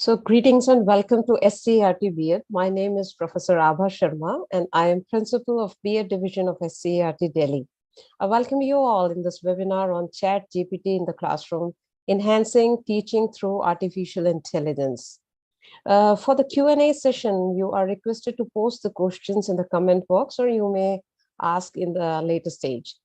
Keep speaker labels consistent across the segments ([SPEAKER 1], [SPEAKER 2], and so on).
[SPEAKER 1] So greetings and welcome to SCERT B.Ed. My name is Professor Abha Sharma and I am Principal of B.Ed Division of SCERT Delhi. I welcome you all in this webinar on Chat GPT in the classroom, enhancing teaching through artificial intelligence. For the Q&A session, you are requested to post the questions in the comment box or you may ask in the later stage.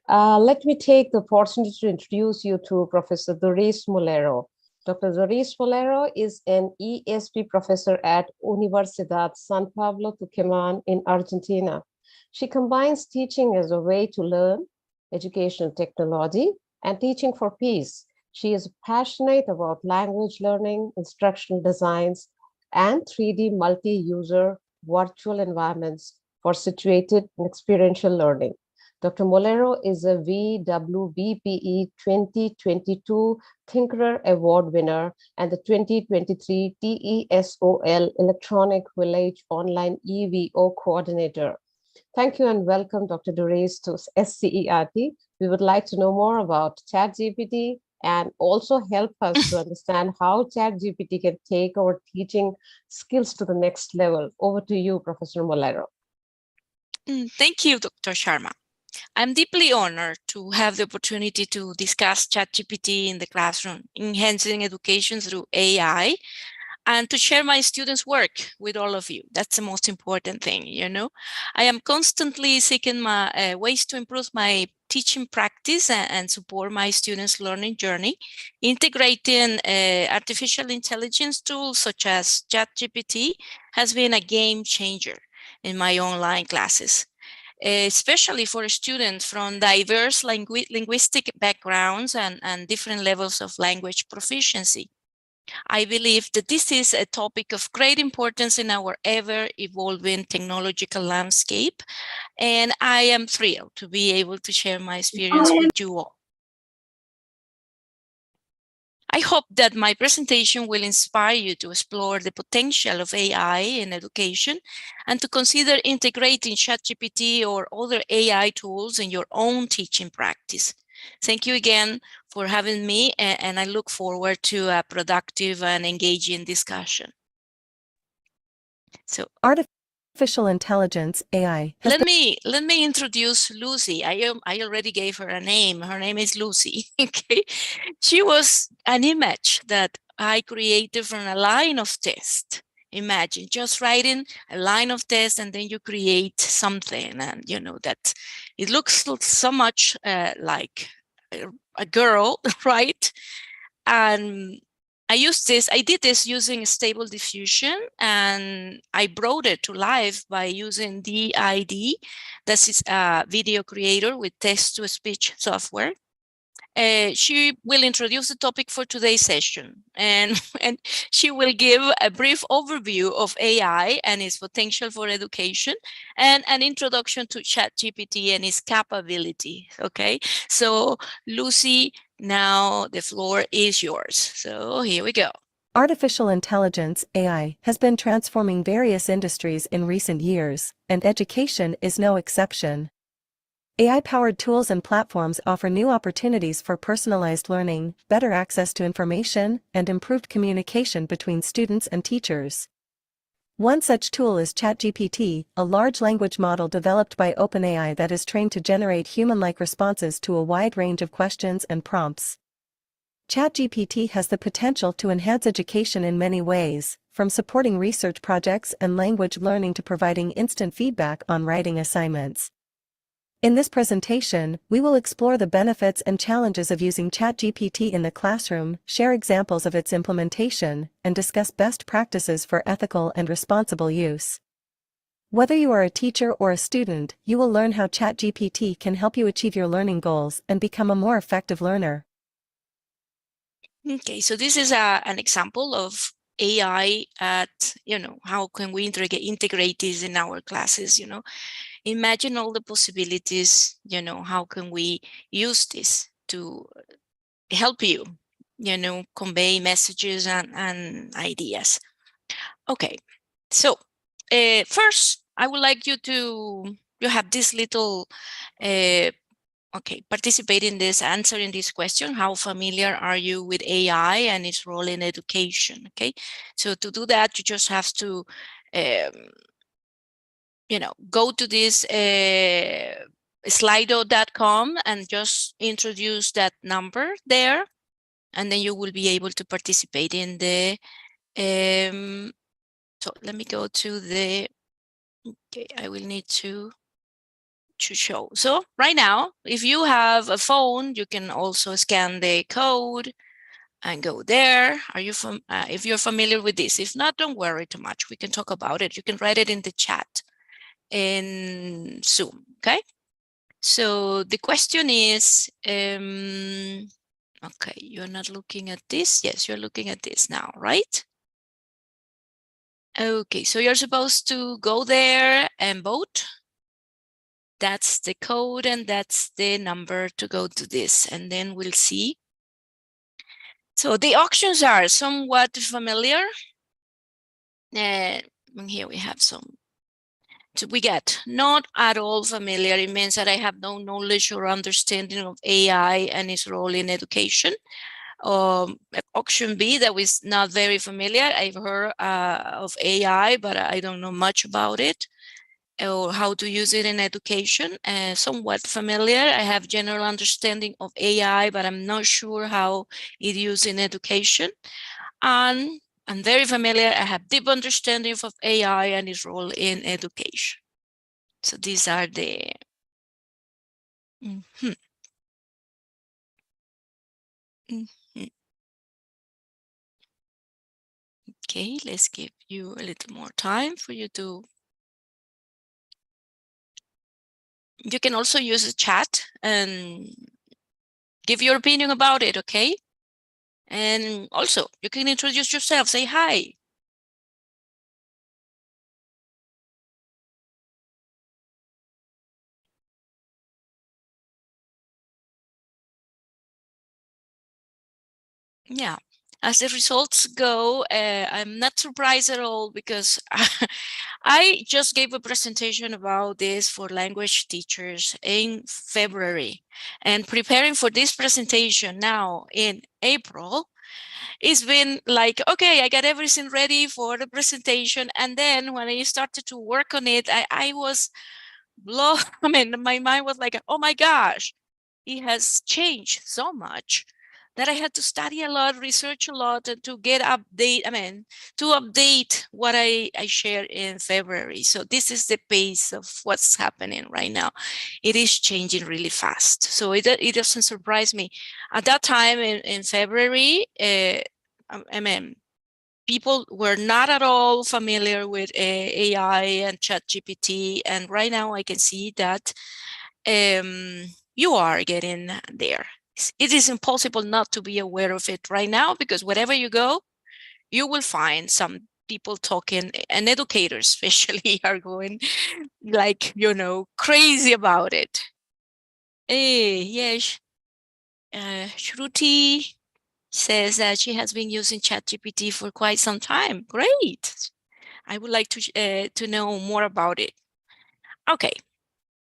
[SPEAKER 1] Let me take the opportunity to introduce you to Professor Doris Molero. Dr. Doris Molero is an ESP professor at Universidad San Pablo Tucumán in Argentina. She combines teaching as a way to learn, educational technology, and teaching for peace. She is passionate about language learning, instructional designs, and 3D multi-user virtual environments for situated and experiential learning. Dr. Molero is a VWBPE 2022 Thinker Award winner and the 2023 TESOL Electronic Village Online EVO Coordinator. Thank you and welcome, Dr. Doris, to SCERT. We would like to know more about ChatGPT and also help us to understand how ChatGPT can take our teaching skills to the next level. Over to you, Professor Molero.
[SPEAKER 2] Thank you, Dr. Sharma. I'm deeply honored to have the opportunity to discuss ChatGPT in the classroom, enhancing education through AI, and to share my students' work with all of you. That's the most important thing, you know. I am constantly seeking my ways to improve my teaching practice and support my students' learning journey. Integrating artificial intelligence tools such as ChatGPT has been a game changer in my online classes, especially for students from diverse linguistic backgrounds and different levels of language proficiency. I believe that this is a topic of great importance in our ever-evolving technological landscape, and I am thrilled to be able to share my experience with you all. I hope that my presentation will inspire you to explore the potential of AI in education and to consider integrating ChatGPT or other AI tools in your own teaching practice. Thank you again for having me, and I look forward to a productive and engaging discussion. So,
[SPEAKER 3] artificial intelligence, AI.
[SPEAKER 2] Let me introduce Lucy. I already gave her a name. Her name is Lucy. Okay, she was an image that I created from a line of text. Imagine just writing a line of text and then you create something, and you know that it looks so much like a girl, right? And I did this using Stable Diffusion, and I brought it to life by using B.Ed. That is a video creator with text-to-speech software. She will introduce the topic for today's session, and she will give a brief overview of AI and its potential for education and an introduction to ChatGPT and its capability. Okay, so Lucy, now the floor is yours. So here we go.
[SPEAKER 3] Artificial intelligence, AI, has been transforming various industries in recent years, and education is no exception. AI-powered tools and platforms offer new opportunities for personalized learning, better access to information, and improved communication between students and teachers. One such tool is ChatGPT, a large language model developed by OpenAI that is trained to generate human-like responses to a wide range of questions and prompts. ChatGPT has the potential to enhance education in many ways, from supporting research projects and language learning to providing instant feedback on writing assignments. In this presentation, we will explore the benefits and challenges of using ChatGPT in the classroom, share examples of its implementation, and discuss best practices for ethical and responsible use. Whether you are a teacher or a student, you will learn how ChatGPT can help you achieve your learning goals and become a more effective learner.
[SPEAKER 2] Okay, so this is an example of AI at, how can we integrate this in our classes, Imagine all the possibilities, how can we use this to help you, convey messages and ideas. Okay, so first, I would like you to have this little participate in this, answering this question. How familiar are you with AI and its role in education? Okay, so to do that, you just have to, go to this slido.com and just introduce that number there, and then you will be able to participate in the, so let me go to the, okay, I will need to show. So right now, if you have a phone, you can also scan the code and go there. Are you if you're familiar with this? If not, don't worry too much. We can talk about it. You can write it in the chat in Zoom, okay? So the question is, okay, you're not looking at this. Yes, you're looking at this now, right? Okay, so you're supposed to go there and vote. That's the code and that's the number to go to this, and then we'll see. So the options are somewhat familiar. And here we have some. So we get not at all familiar. It means that I have no knowledge or understanding of AI and its role in education. Option B, that was not very familiar. I've heard of AI, but I don't know much about it or how to use it in education. Somewhat familiar. I have general understanding of AI, but I'm not sure how it used in education. And I'm very familiar. I have deep understanding of AI and its role in education. So these are the Okay, let's give you a little more time for you to. You can also use a chat and give your opinion about it, okay? And also, you can introduce yourself, say hi. Yeah, as the results go, I'm not surprised at all because I just gave a presentation about this for language teachers in February, and preparing for this presentation now in April, it's been like, okay, I got everything ready for the presentation. And then when I started to work on it, I was blown. I mean, my mind was like, oh my gosh, it has changed so much that I had to study a lot, research a lot, and to get to update what I shared in February. So this is the pace of what's happening right now. It is changing really fast. So it doesn't surprise me. At that time in February, people were not at all familiar with AI and ChatGPT, and right now I can see that you are getting there. It is impossible not to be aware of it right now, because wherever you go, you will find some people talking, and educators especially are going like, crazy about it. Yes, Shruti says that she has been using ChatGPT for quite some time. Great. I would like to know more about it. Okay,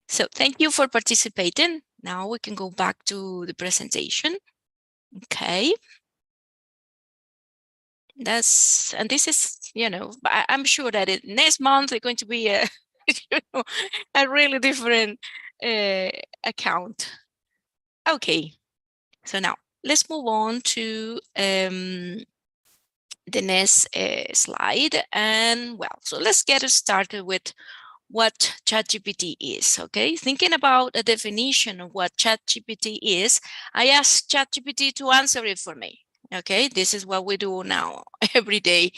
[SPEAKER 2] so thank you for participating. Now we can go back to the presentation. Okay. This is, I'm sure that next month it's going to be a, a really different account. Okay, so now let's move on to the next slide. And well, so let's get started with what ChatGPT is, okay? Thinking about a definition of what ChatGPT is, I asked ChatGPT to answer it for me, okay? This is what we do now every day,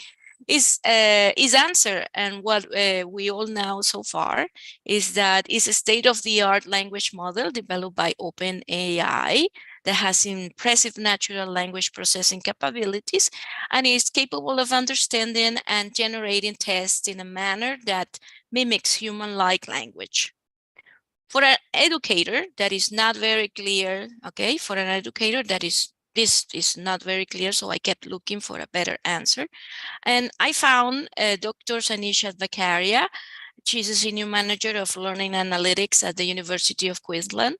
[SPEAKER 2] is answer. And what we all know so far is that it's a state-of-the-art language model developed by OpenAI that has impressive natural language processing capabilities and is capable of understanding and generating tests in a manner that mimics human-like language. For an educator, that is not very clear, okay? For an educator, this is not very clear, so I kept looking for a better answer. And I found Dr. Sanisha Vakaria. She's a senior manager of learning analytics at the University of Queensland.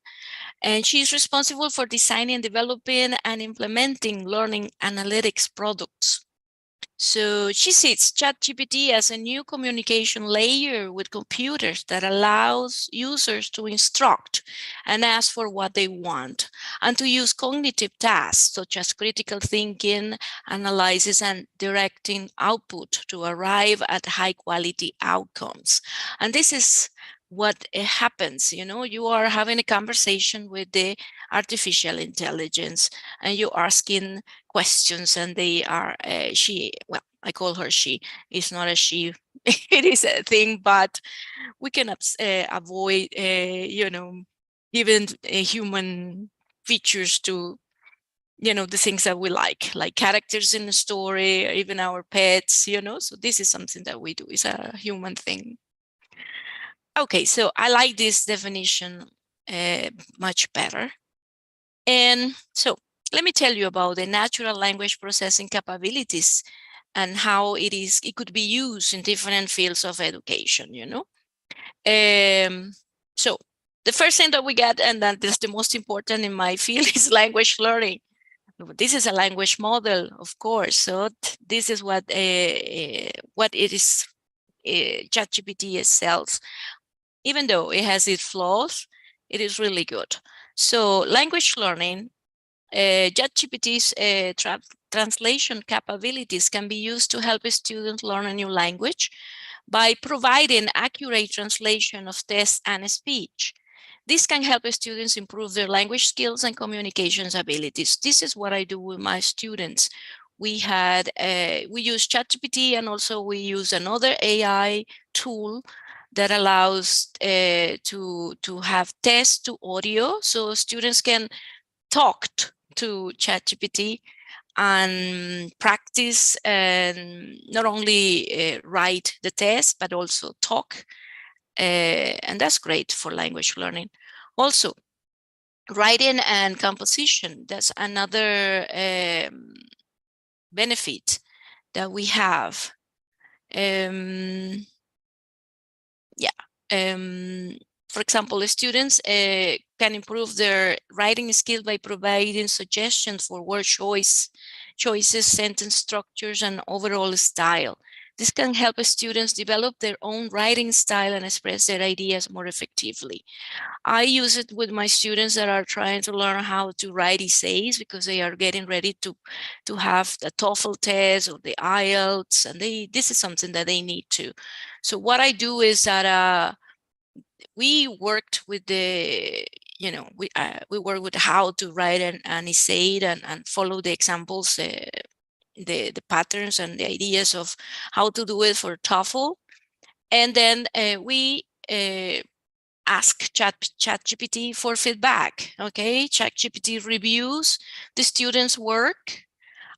[SPEAKER 2] And she's responsible for designing, developing, and implementing learning analytics products. So she sees ChatGPT as a new communication layer with computers that allows users to instruct and ask for what they want, and to use cognitive tasks such as critical thinking, analysis, and directing output to arrive at high quality outcomes. And this is what happens. You are having a conversation with the artificial intelligence, and you're asking questions, and they are well, I call her she. It's not a she. It is a thing, but we can avoid giving human features to the things that we like characters in the story, or even our pets. So this is something that we do. It's a human thing. Okay, so I like this definition much better. And so let me tell you about the natural language processing capabilities and how it could be used in different fields of education. So the first thing that we get, and that is the most important in my field, is language learning. This is a language model, of course. So this is what it is. ChatGPT itself, even though it has its flaws, it is really good. So language learning, ChatGPT's translation capabilities can be used to help a student learn a new language by providing accurate translation of text and speech. This can help students improve their language skills and communications abilities. This is what I do with my students. We use ChatGPT, and also we use another AI tool that allows to have text to audio, so students can talk to ChatGPT and practice, and not only write the test, but also talk. And that's great for language learning. Also, writing and composition, that's another benefit that we have. For example, students can improve their writing skills by providing suggestions for word choices, sentence structures, and overall style. This can help students develop their own writing style and express their ideas more effectively. I use it with my students that are trying to learn how to write essays, because they are getting ready to have the TOEFL test or the IELTS, and this is something that they need to. So what I do is that we worked with we work with how to write an essay, and follow the examples, the patterns and the ideas of how to do it for TOEFL. And then we ask ChatGPT for feedback. Okay, ChatGPT reviews the students' work,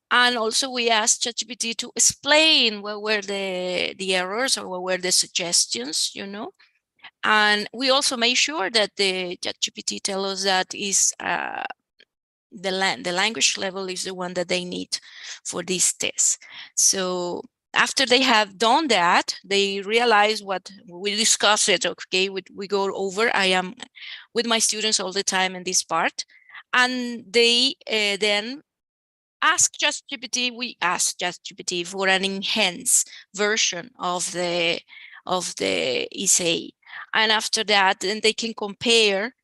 [SPEAKER 2] and also we ask ChatGPT to explain what were the errors, or what were the suggestions. And we also make sure that the ChatGPT tell us that is the language level is the one that they need for this test. So after they have done that, they realize what we discuss it. Okay, we go over. I am with my students all the time in this part, and they then ask ChatGPT. We ask ChatGPT for an enhanced version of the essay, and after that, then they can compare,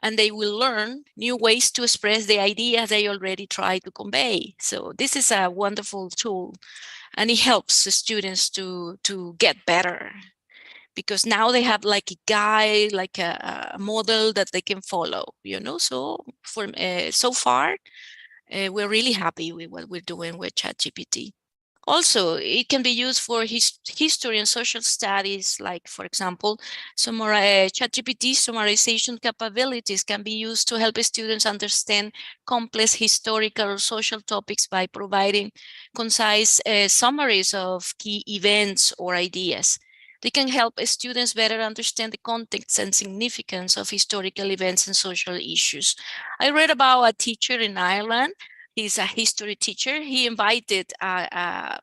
[SPEAKER 2] and they will learn new ways to express the ideas they already tried to convey. So this is a wonderful tool, and it helps the students to get better, because now they have like a guide, like a model that they can follow. So so far, we're really happy with what we're doing with ChatGPT. Also, it can be used for history and social studies, like, for example, ChatGPT summarization capabilities can be used to help students understand complex historical or social topics by providing concise summaries of key events or ideas. They can help students better understand the context and significance of historical events and social issues. I read about a teacher in Ireland. He's a history teacher. He invited a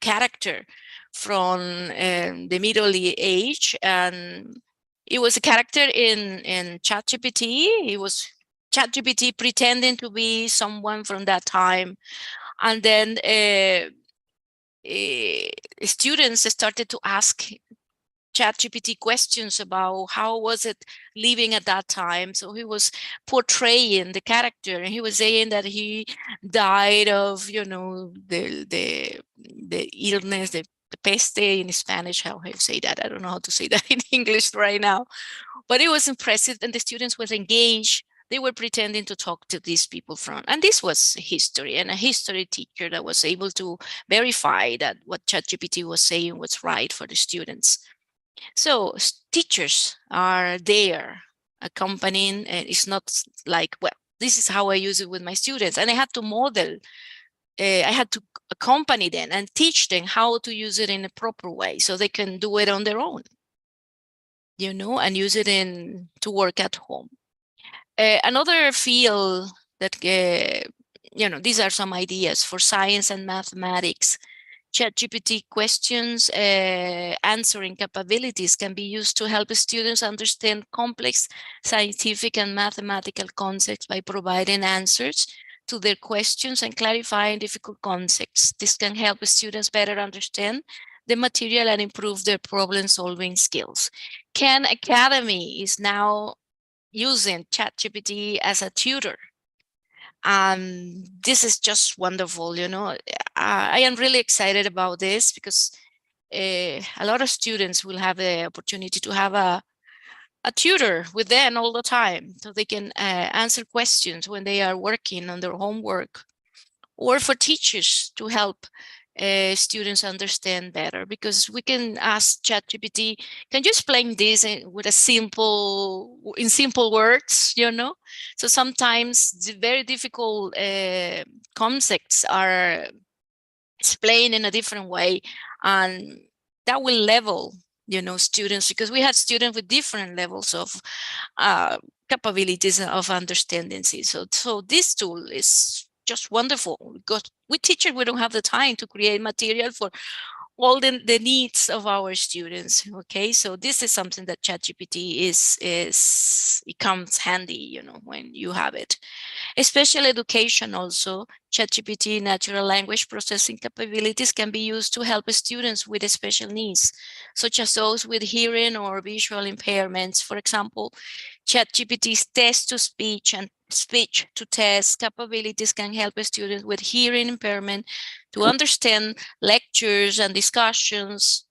[SPEAKER 2] character from the Middle Age, and it was a character in ChatGPT. He was ChatGPT pretending to be someone from that time. And then students started to ask ChatGPT questions about how was it living at that time. So he was portraying the character, and he was saying that he died of, you know, the illness, the peste in Spanish. How you say that? I don't know how to say that in English right now. But it was impressive, and the students were engaged. They were pretending to talk to these people from, and this was history, and a history teacher that was able to verify that what ChatGPT was saying was right for the students. So teachers are there accompanying, and it's not like, well, this is how I use it with my students, and I had to model. I had to accompany them and teach them how to use it in a proper way so they can do it on their own, you know, and use it in to work at home. Another field that, you know, these are some ideas for science and mathematics. ChatGPT questions answering capabilities can be used to help students understand complex scientific and mathematical concepts by providing answers to their questions and clarifying difficult concepts. This can help students better understand the material and improve their problem-solving skills. Khan Academy is now using ChatGPT as a tutor. This is just wonderful, you know. I am really excited about this because a lot of students will have the opportunity to have a tutor with them all the time, so they can answer questions when they are working on their homework, or for teachers to help students understand better, because we can ask ChatGPT, can you explain this in simple words, you know? So sometimes the very difficult concepts are explained in a different way, and that will level, you know, students, because we had students with different levels of capabilities of understanding. So this tool is just wonderful, because we teachers, we don't have the time to create material for all the needs of our students. Okay, so this is something that ChatGPT is it comes handy, you know, when you have it. Special education also, ChatGPT natural language processing capabilities can be used to help students with special needs, such as those with hearing or visual impairments. For example, ChatGPT's text-to-speech and speech-to-text capabilities can help students with hearing impairment to understand lectures and discussions.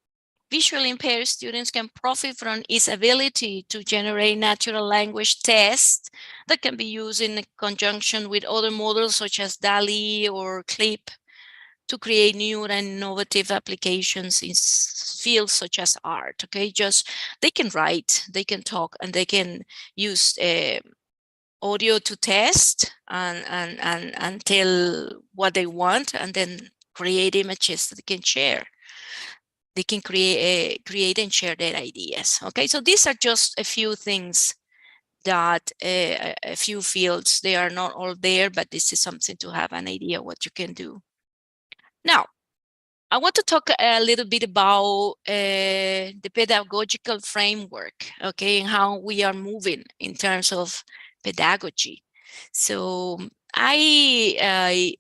[SPEAKER 2] Visually impaired students can profit from its ability to generate natural language tests that can be used in conjunction with other models such as DALL-E or CLIP to create new and innovative applications in fields such as art. Okay, just they can write, they can talk, and they can use audio to test and tell what they want, and then create images that they can share. They can create and share their ideas. Okay, so these are just a few things that a few fields. They are not all there, but this is something to have an idea what you can do. Now, I want to talk a little bit about the pedagogical framework, okay, and how we are moving in terms of pedagogy. So I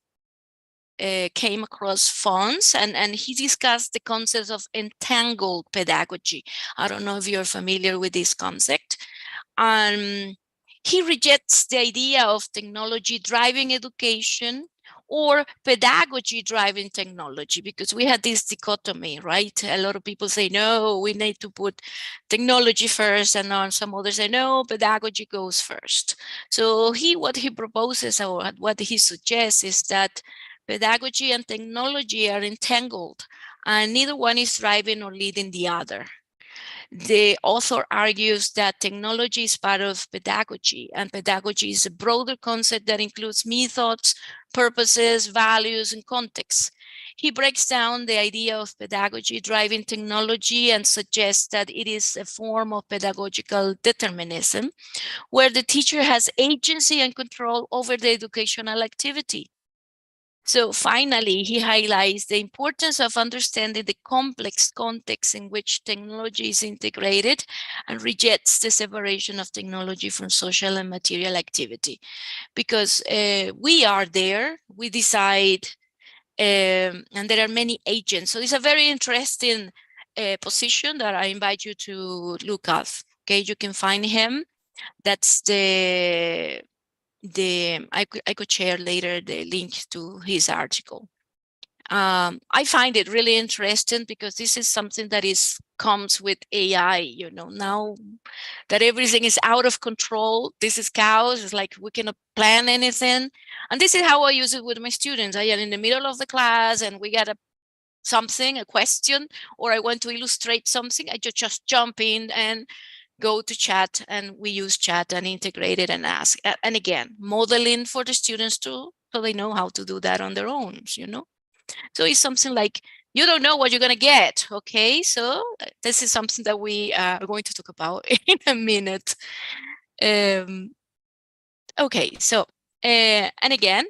[SPEAKER 2] came across Fons, and he discussed the concept of entangled pedagogy. I don't know if you're familiar with this concept. He rejects the idea of technology driving education or pedagogy driving technology, because we had this dichotomy, right? A lot of people say, no, we need to put technology first, and on some others say, no, pedagogy goes first. So what he proposes, or what he suggests, is that pedagogy and technology are entangled, and neither one is driving or leading the other. The author argues that technology is part of pedagogy, and pedagogy is a broader concept that includes methods, purposes, values, and contexts. He breaks down the idea of pedagogy driving technology and suggests that it is a form of pedagogical determinism, where the teacher has agency and control over the educational activity. So finally, he highlights the importance of understanding the complex context in which technology is integrated and rejects the separation of technology from social and material activity. Because we are there, we decide, and there are many agents. So it's a very interesting position that I invite you to look at. Okay, you can find him. That's I could share later the link to his article. I find it really interesting because this is something that comes with AI, you know, now that everything is out of control. This is chaos. It's like we cannot plan anything. And this is how I use it with my students. I am in the middle of the class and we got a question, or I want to illustrate something. I just jump in and go to chat, and we use chat and integrate it and ask. And again, modeling for the students too, so they know how to do that on their own, you know. So it's something like, you don't know what you're going to get. Okay, so this is something that we are going to talk about in a minute. Okay, so and again,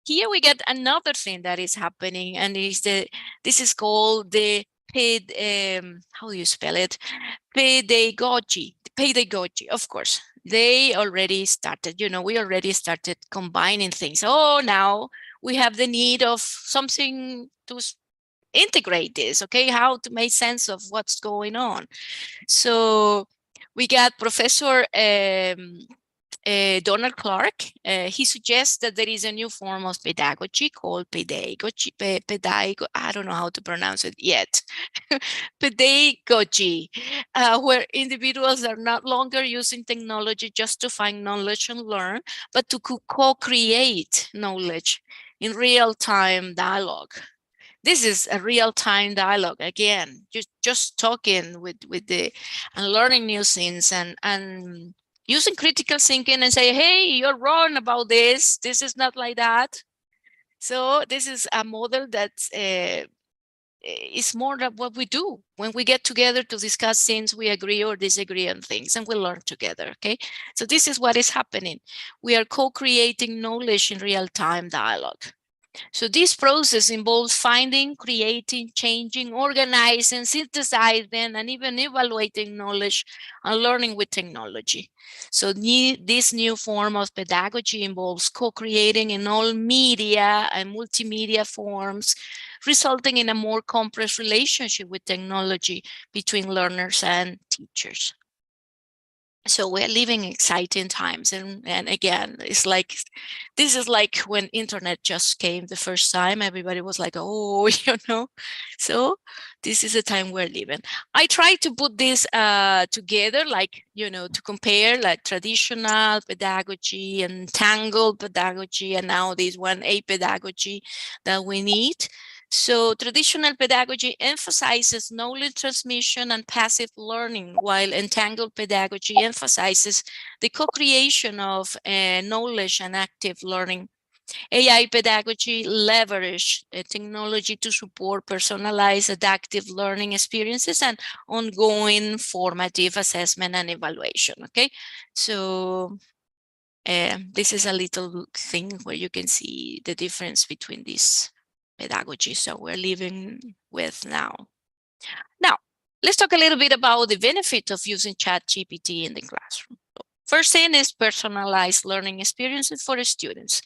[SPEAKER 2] here we get another thing that is happening, and this is called the how do you spell it? Pedagogy. Pedagogy, of course. They already started, you know, we already started combining things. Oh, now we have the need of something to integrate this, okay? How to make sense of what's going on. So we got Professor Donald Clark. He suggests that there is a new form of pedagogy called pedagogy. I don't know how to pronounce it yet. Pedagogy, where individuals are not longer using technology just to find knowledge and learn, but to co-create knowledge in real-time dialogue. This is a real-time dialogue again, just talking with the and learning new things and using critical thinking and say, hey, you're wrong about this. This is not like that. So this is a model that is more than what we do when we get together to discuss things. We agree or disagree on things, and we learn together. Okay, so this is what is happening. We are co-creating knowledge in real-time dialogue. So this process involves finding, creating, changing, organizing, synthesizing, and even evaluating knowledge and learning with technology. So this new form of pedagogy involves co-creating in all media and multimedia forms, resulting in a more complex relationship with technology between learners and teachers. So we're living exciting times, and again, it's like, this is like when internet just came the first time. Everybody was like, oh, you know. So this is the time we're living. I try to put this together, like, you know, to compare like traditional pedagogy and tangled pedagogy, and now this one, a pedagogy that we need. So traditional pedagogy emphasizes knowledge transmission and passive learning, while entangled pedagogy emphasizes the co-creation of knowledge and active learning. AI pedagogy leverages technology to support personalized adaptive learning experiences and ongoing formative assessment and evaluation. Okay, so this is a little thing where you can see the difference between these pedagogy so we're living with now. Now, let's talk a little bit about the benefit of using ChatGPT in the classroom. First thing is personalized learning experiences for the students.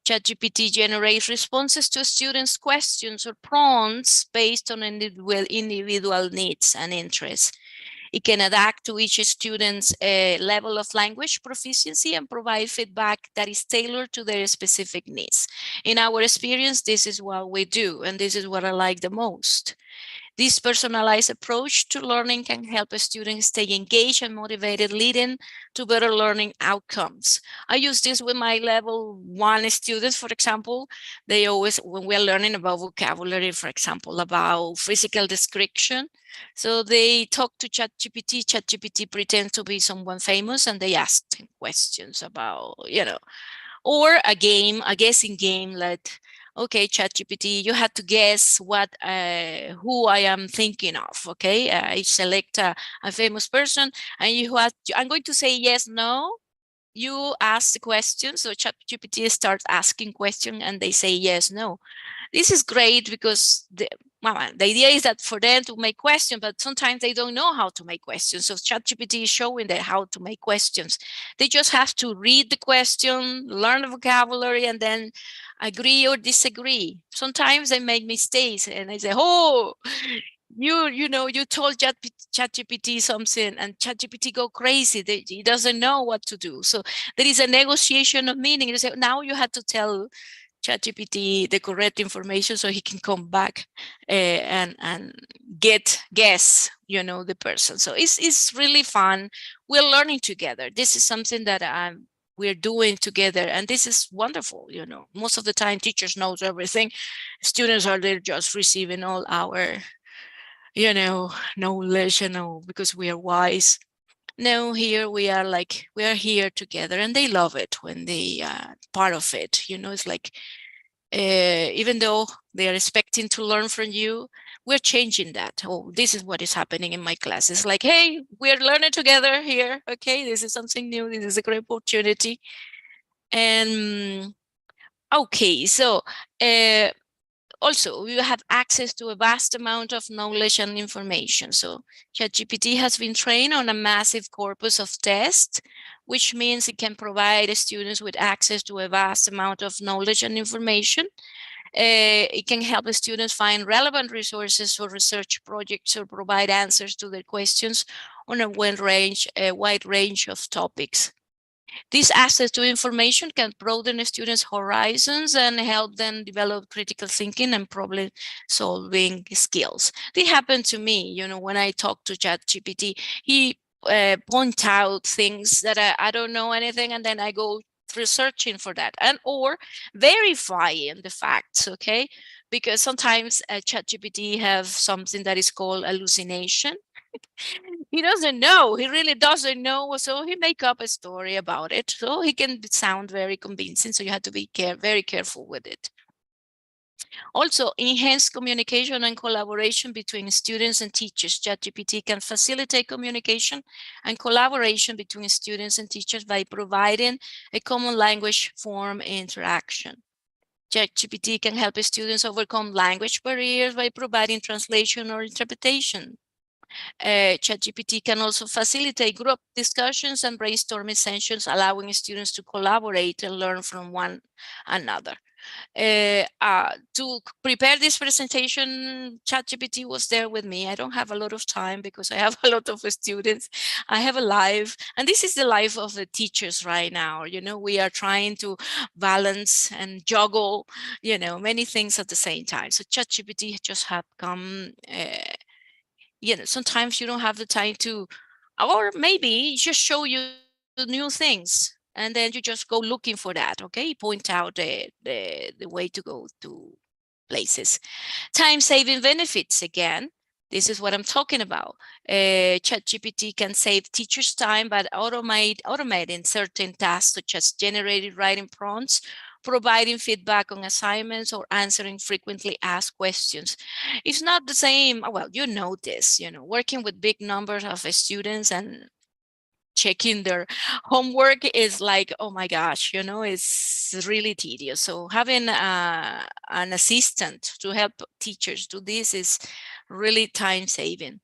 [SPEAKER 2] ChatGPT generates responses to students' questions or prompts based on individual needs and interests. It can adapt to each student's level of language proficiency and provide feedback that is tailored to their specific needs. In our experience, this is what we do, and this is what I like the most. This personalized approach to learning can help students stay engaged and motivated, leading to better learning outcomes. I use this with my level 1 students, for example. They always, when we're learning about vocabulary, for example, about physical description, so they talk to ChatGPT. ChatGPT pretends to be someone famous, and they ask him questions about, you know, or a game, a guessing game, like, okay, ChatGPT, you have to guess what who I am thinking of. Okay, I select a famous person, and I'm going to say yes, no, you ask the question, so ChatGPT starts asking questions and they say yes, no. This is great because the idea is that for them to make questions, but sometimes they don't know how to make questions. So ChatGPT is showing them how to make questions. They just have to read the question, learn the vocabulary, and then agree or disagree. Sometimes they make mistakes and they say, oh, you told ChatGPT something and ChatGPT go crazy. He doesn't know what to do. So there is a negotiation of meaning. You say, now you have to tell ChatGPT the correct information so he can come back and guess the person. So it's really fun. We're learning together. This is something that we're doing together, and this is wonderful. Most of the time teachers knows everything. Students are there just receiving all our knowledge, because we are wise. No, here we are here together, and they love it when they are part of it. It's like even though they are expecting to learn from you, we're changing that. Oh, this is what is happening in my class. It's like, hey, we're learning together here. Okay, this is something new. This is a great opportunity. And okay, so also, you have access to a vast amount of knowledge and information. So ChatGPT has been trained on a massive corpus of tests, which means it can provide students with access to a vast amount of knowledge and information. It can help the students find relevant resources for research projects or provide answers to their questions on a wide range of topics. This access to information can broaden a students' horizons and help them develop critical thinking and problem-solving skills. This happened to me, when I talk to ChatGPT. He point out things that I don't know anything, and then I go researching for that or verifying the facts, okay? Because sometimes ChatGPT have something that is called hallucination. He doesn't know. He really doesn't know. So he make up a story about it. So he can sound very convincing. So you have to be very careful with it. Also, enhanced communication and collaboration between students and teachers. ChatGPT can facilitate communication and collaboration between students and teachers by providing a common language form interaction. ChatGPT can help students overcome language barriers by providing translation or interpretation. ChatGPT can also facilitate group discussions and brainstorming sessions, allowing students to collaborate and learn from one another. To prepare this presentation, ChatGPT was there with me. I don't have a lot of time because I have a lot of students. I have a life, and this is the life of the teachers right now. We are trying to balance and juggle, many things at the same time. So ChatGPT just have come sometimes you don't have the time to, or maybe just show you new things and then you just go looking for that. Okay, point out the way to go to places. Time saving benefits again. This is what I'm talking about. ChatGPT can save teachers time by automating certain tasks such as generating writing prompts, providing feedback on assignments, or answering frequently asked questions. It's not the same. Well, this, working with big numbers of students and checking their homework is like, oh my gosh, it's really tedious. So having an assistant to help teachers do this is really time saving.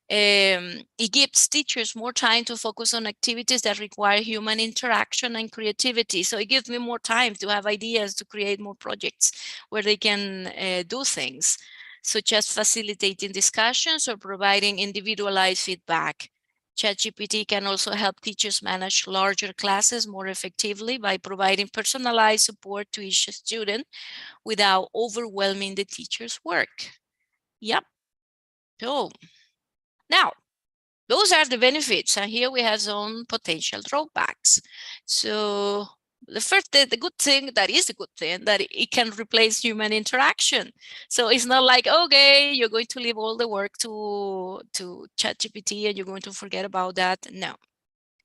[SPEAKER 2] It gives teachers more time to focus on activities that require human interaction and creativity. So it gives me more time to have ideas to create more projects where they can do things, such as facilitating discussions or providing individualized feedback. ChatGPT can also help teachers manage larger classes more effectively by providing personalized support to each student without overwhelming the teacher's work. Yep. So now, those are the benefits, and here we have some potential drawbacks. So the good thing, that is the good thing, that it can replace human interaction. So it's not like, okay, you're going to leave all the work to ChatGPT and you're going to forget about that. No,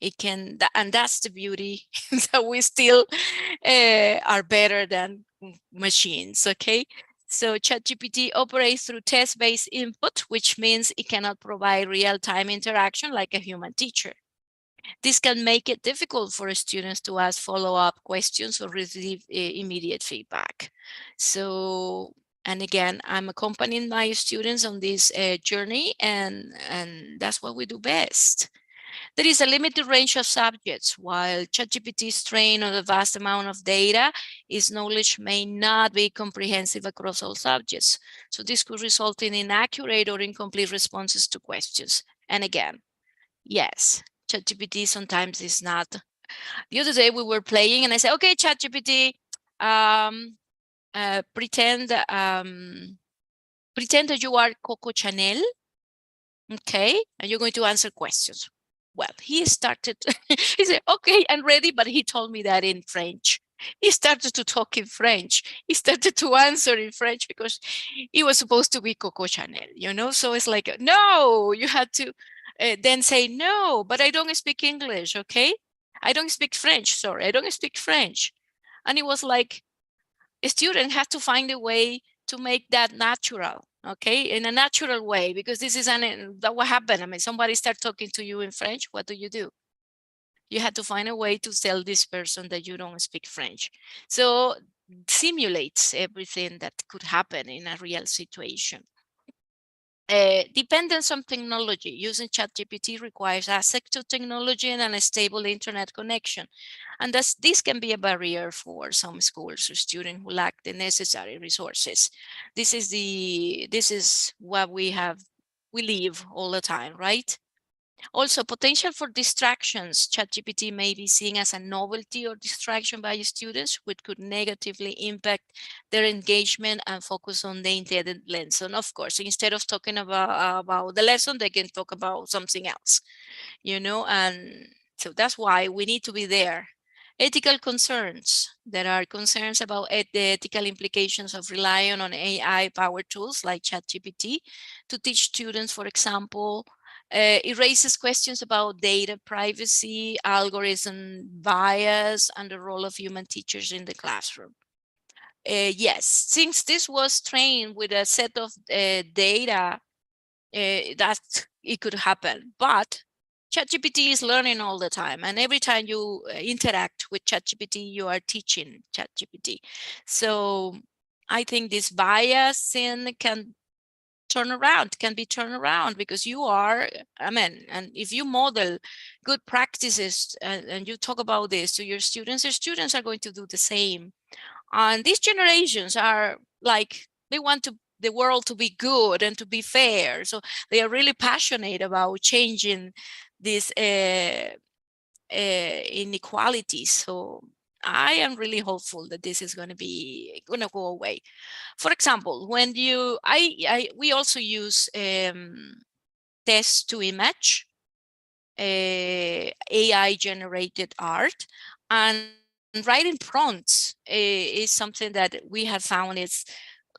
[SPEAKER 2] it can, and that's the beauty, that we still are better than machines, okay? So ChatGPT operates through text-based input, which means it cannot provide real-time interaction like a human teacher. This can make it difficult for students to ask follow-up questions or receive immediate feedback. So, and again, I'm accompanying my students on this journey, and that's what we do best. There is a limited range of subjects. While ChatGPT is trained on a vast amount of data, its knowledge may not be comprehensive across all subjects. So this could result in inaccurate or incomplete responses to questions. And again, yes, ChatGPT sometimes is not. The other day we were playing and I said, okay, ChatGPT, pretend that you are Coco Chanel, okay, and you're going to answer questions. Well, he started, he said, okay, I'm ready, but he told me that in French. He started to talk in French. He started to answer in French because he was supposed to be Coco Chanel, you know? So it's like, no, you had to then say, no, but I don't speak English, okay? I don't speak French, sorry, I don't speak French. And it was like, a student has to find a way to make that natural, okay, in a natural way, because this is that what happened. I mean, somebody start talking to you in French, what do? You had to find a way to tell this person that you don't speak French. So simulates everything that could happen in a real situation. Dependence on technology. Using ChatGPT requires access to technology and a stable internet connection. And this can be a barrier for some schools or students who lack the necessary resources. This is what we live all the time, right? Also, potential for distractions. ChatGPT may be seen as a novelty or distraction by students, which could negatively impact their engagement and focus on the intended lesson. Of course, instead of talking about the lesson, they can talk about something else, you know, and so that's why we need to be there. Ethical concerns. There are concerns about the ethical implications of relying on AI-powered tools like ChatGPT to teach students, for example. It raises questions about data privacy, algorithm bias, and the role of human teachers in the classroom. Yes, since this was trained with a set of data, that it could happen. But ChatGPT is learning all the time, and every time you interact with ChatGPT, you are teaching ChatGPT. So I think this bias can be turned around because you are, I mean, and if you model good practices and you talk about this to your students are going to do the same. And these generations are like, they want the world to be good and to be fair. So they are really passionate about changing these inequalities. So I am really hopeful that this is going to go away. For example, when we also use text to image, AI generated art, and writing prompts is something that we have found is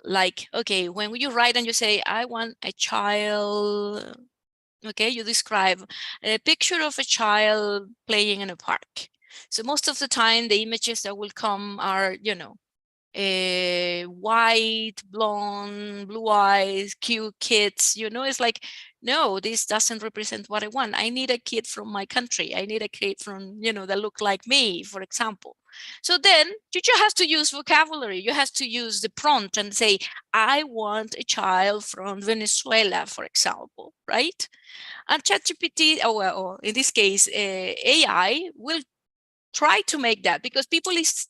[SPEAKER 2] like, okay, when you write and you say, I want a child, okay, you describe a picture of a child playing in a park. So most of the time the images that will come are, you know, white, blonde, blue eyes, cute kids, you know, it's like, no, this doesn't represent what I want. I need a kid from my country. I need a kid from, you know, that look like me, for example. So then you just have to use vocabulary. You have to use the prompt and say, I want a child from Venezuela, for example, right? And ChatGPT, or in this case, AI will try to make that, because people is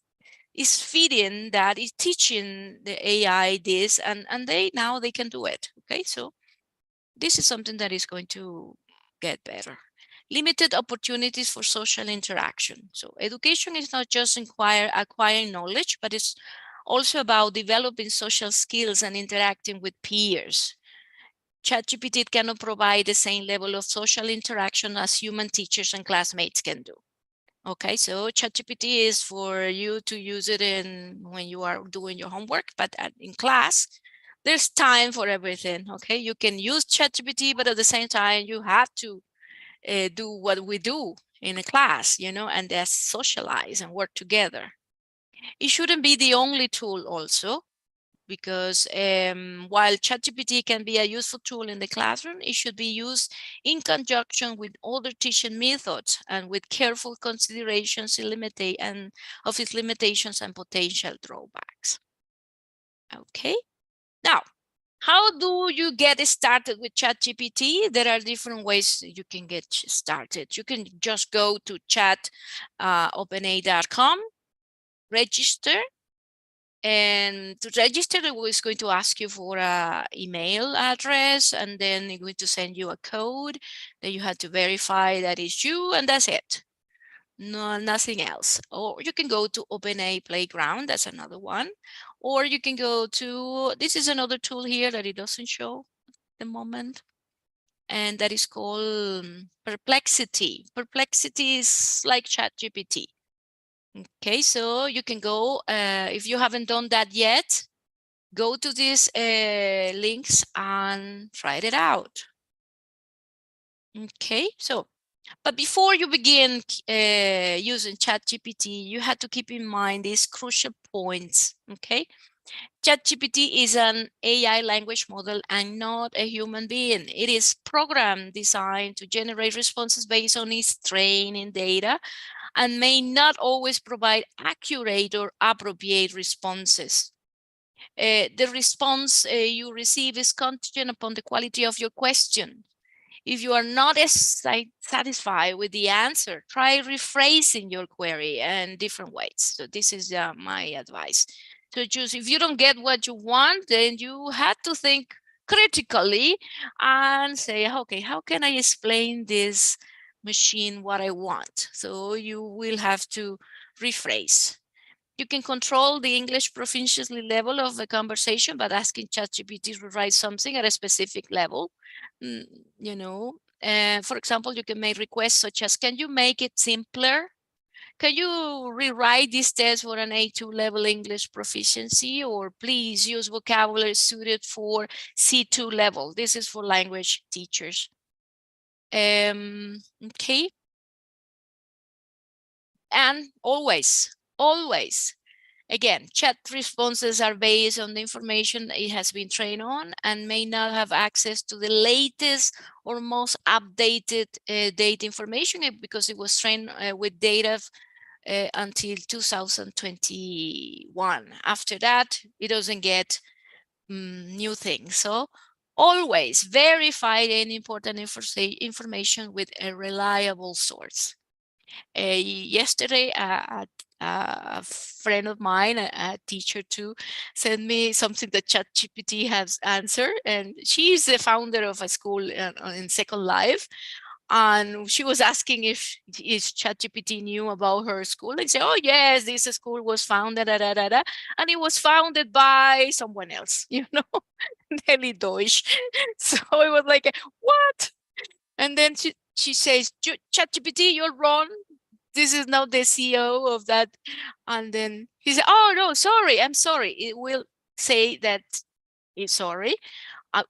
[SPEAKER 2] feeding that, is teaching the AI this, and now they can do it. Okay, so this is something that is going to get better. Limited opportunities for social interaction. So education is not just acquiring knowledge, but it's also about developing social skills and interacting with peers. ChatGPT cannot provide the same level of social interaction as human teachers and classmates can do. Okay, so ChatGPT is for you to use it when you are doing your homework, but in class, there's time for everything. Okay, you can use ChatGPT, but at the same time, you have to do what we do in a class, you know, and that's socialize and work together. It shouldn't be the only tool also. because while ChatGPT can be a useful tool in the classroom, it should be used in conjunction with other teaching methods and with careful considerations of its limitations and potential drawbacks. Okay, now, how do you get started with ChatGPT? There are different ways you can get started. You can just go to openai.com, register, and to register, it was going to ask you for an email address, and then it's going to send you a code that you have to verify that is you, and that's it. No, nothing else. Or you can go to OpenAI Playground, that's another one. Or you can go to, this is another tool here that it doesn't show at the moment, and that is called Perplexity. Perplexity is like ChatGPT. Okay, so you can go, if you haven't done that yet, go to these links and try it out. Okay, so, but before you begin using ChatGPT, you have to keep in mind these crucial points, okay? ChatGPT is an AI language model and not a human being. It is program designed to generate responses based on its training data and may not always provide accurate or appropriate responses. The response you receive is contingent upon the quality of your question. If you are not satisfied with the answer, try rephrasing your query in different ways. So this is my advice. So just if you don't get what you want, then you have to think critically and say, okay, how can I explain this machine what I want? So you will have to rephrase. You can control the English proficiency level of the conversation by asking ChatGPT to write something at a specific level. You know, for example, you can make requests such as, can you make it simpler? Can you rewrite this test for an A2 level English proficiency? Or please use vocabulary suited for C2 level. This is for language teachers. Okay. And always, again, chat responses are based on the information it has been trained on and may not have access to the latest or most updated data information because it was trained with data until 2021. After that, it doesn't get new things. So always verify any important information with a reliable source. Yesterday, a friend of mine, a teacher too, sent me something that ChatGPT has answered, and she's the founder of a school in Second Life. And she was asking if ChatGPT knew about her school. And say, oh yes, this school was founded, and it was founded by someone else, you know, Nelly Deutsch. So it was like, what? And then she says, ChatGPT, you're wrong. This is not the CEO of that. And then he said, oh no, sorry, I'm sorry. It will say that it's sorry.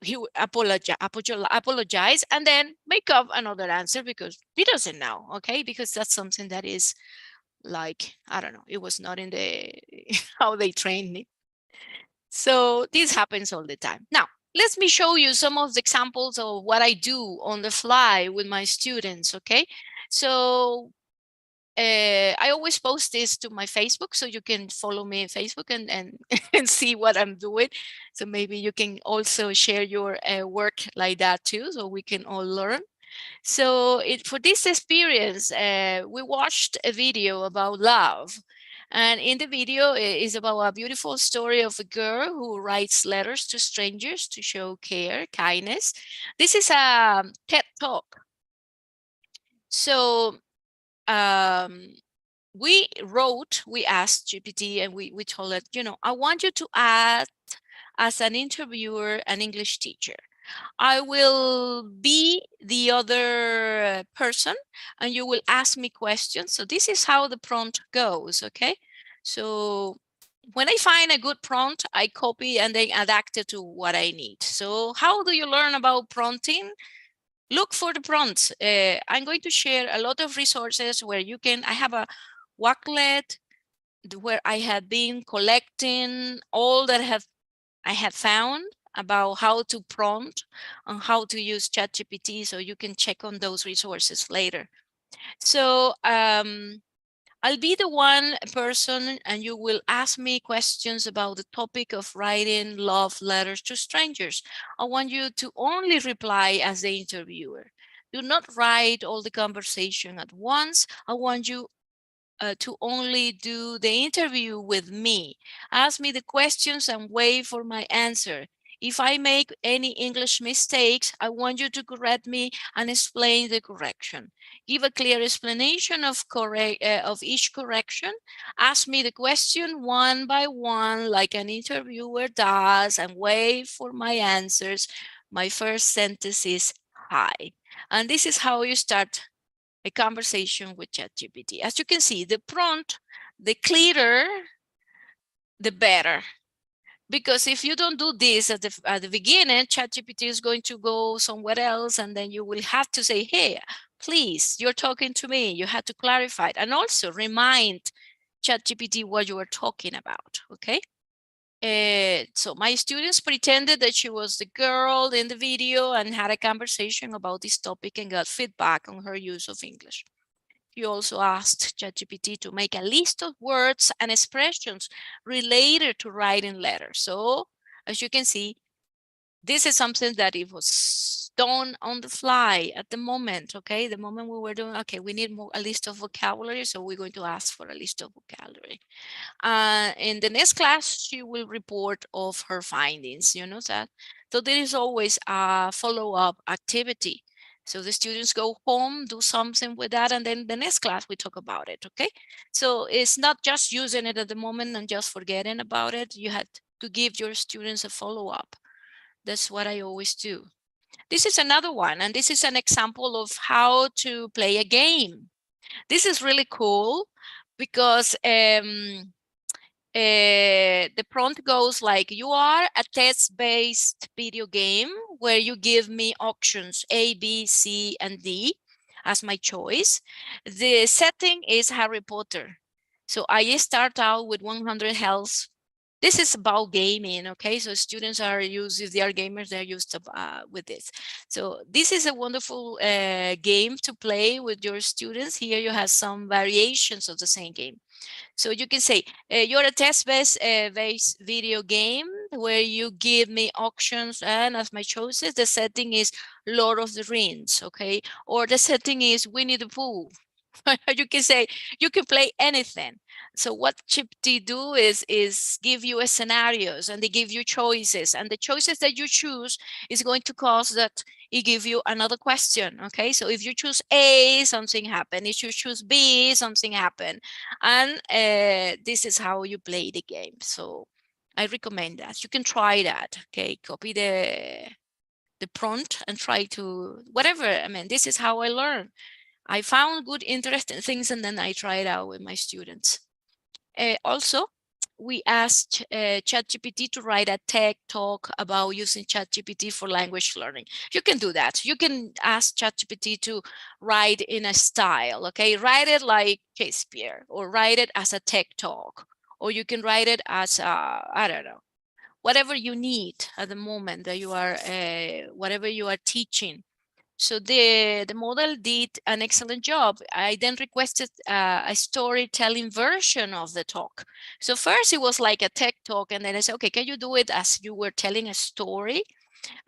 [SPEAKER 2] He will apologize and then make up another answer because he doesn't know, okay? Because that's something that is like, I don't know, it was not in the how they trained me. So this happens all the time. Now, let me show you some of the examples of what I do on the fly with my students, okay? So I always post this to my Facebook, so you can follow me on Facebook and and see what I'm doing. So maybe you can also share your work like that too, so we can all learn. So for this experience, we watched a video about love. And in the video is about a beautiful story of a girl who writes letters to strangers to show care, kindness. This is a TED Talk. So we asked GPT and we told it, you know, I want you to act as an interviewer, an English teacher. I will be the other person and you will ask me questions. So this is how the prompt goes, okay? So when I find a good prompt, I copy and then adapt it to what I need. So how do you learn about prompting? Look for the prompts. I'm going to share a lot of resources where you can, I have a Wacklet where I have been collecting all that have I had found about how to prompt and how to use ChatGPT, so you can check on those resources later. So I'll be the one person and you will ask me questions about the topic of writing love letters to strangers. I want you to only reply as the interviewer. Do not write all the conversation at once. I want you to only do the interview with me. Ask me the questions and wait for my answer. If I make any English mistakes, I want you to correct me and explain the correction. Give a clear explanation of each correction. Ask me the question one by one, like an interviewer does, and wait for my answers. My first sentence is hi. And this is how you start a conversation with ChatGPT. As you can see, the prompt, the clearer, the better. Because if you don't do this at the beginning, ChatGPT is going to go somewhere else, and then you will have to say, hey, please, you're talking to me. You have to clarify it. And also remind ChatGPT what you are talking about, okay? So my students pretended that she was the girl in the video and had a conversation about this topic and got feedback on her use of English. You also asked ChatGPT to make a list of words and expressions related to writing letters. So as you can see, this is something that it was done on the fly at the moment, okay? The moment we were doing, okay, we need a list of vocabulary, so we're going to ask for a list of vocabulary. In the next class, she will report of her findings, you know that? So there is always a follow-up activity. So the students go home, do something with that, and then the next class we talk about it, okay? So it's not just using it at the moment and just forgetting about it. You had to give your students a follow-up. That's what I always do. This is another one, and this is an example of how to play a game. This is really cool because the prompt goes like, you are a test-based video game where you give me options A, B, C, and D as my choice. The setting is Harry Potter. So I start out with 100 health. This is about gaming, okay? So students are used, if they are gamers, they're used to, with this. So this is a wonderful game to play with your students. Here you have some variations of the same game. So you can say, you're a test-based video game where you give me options, and as my choices, the setting is Lord of the Rings, okay? Or the setting is Winnie the Pooh. You can say, you can play anything. So what GPT do is give you a scenarios, and they give you choices, and the choices that you choose is going to cause that it give you another question, okay? So if you choose A, something happen. If you choose B, something happen. And this is how you play the game. So I recommend that. You can try that, okay? Copy the prompt and try to, whatever. I mean, this is how I learn. I found good, interesting things, and then I try it out with my students. Also, we asked ChatGPT to write a TED talk about using ChatGPT for language learning. You can do that. You can ask ChatGPT to write in a style, okay? Write it like Shakespeare, or write it as a TED talk, or you can write it as, I don't know, whatever you need at the moment that you are, whatever you are teaching. So the model did an excellent job. I then requested a storytelling version of the talk. So first it was like a tech talk, and then I said, okay, can you do it as you were telling a story?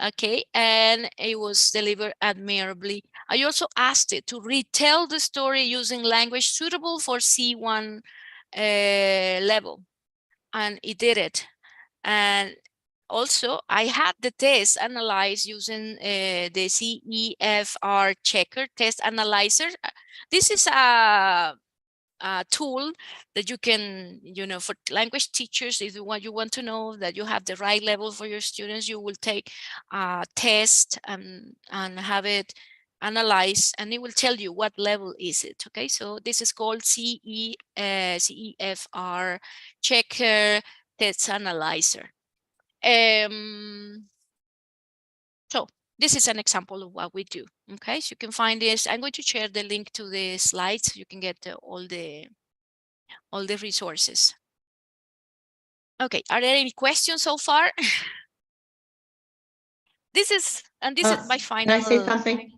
[SPEAKER 2] Okay, and it was delivered admirably. I also asked it to retell the story using language suitable for C1 level, and it did it. And also, I had the test analyzed using the CEFR checker test analyzer. This is a tool that you can, you know, for language teachers, if you want to know that you have the right level for your students, you will take a test and have it analyzed, and it will tell you what level is it. Okay, so this is called CEFR checker test analyzer. So this is an example of what we do. Okay, so you can find this. I'm going to share the link to the slides. So you can get all the resources. Okay, are there any questions so far? This is my final.
[SPEAKER 4] Can I say something?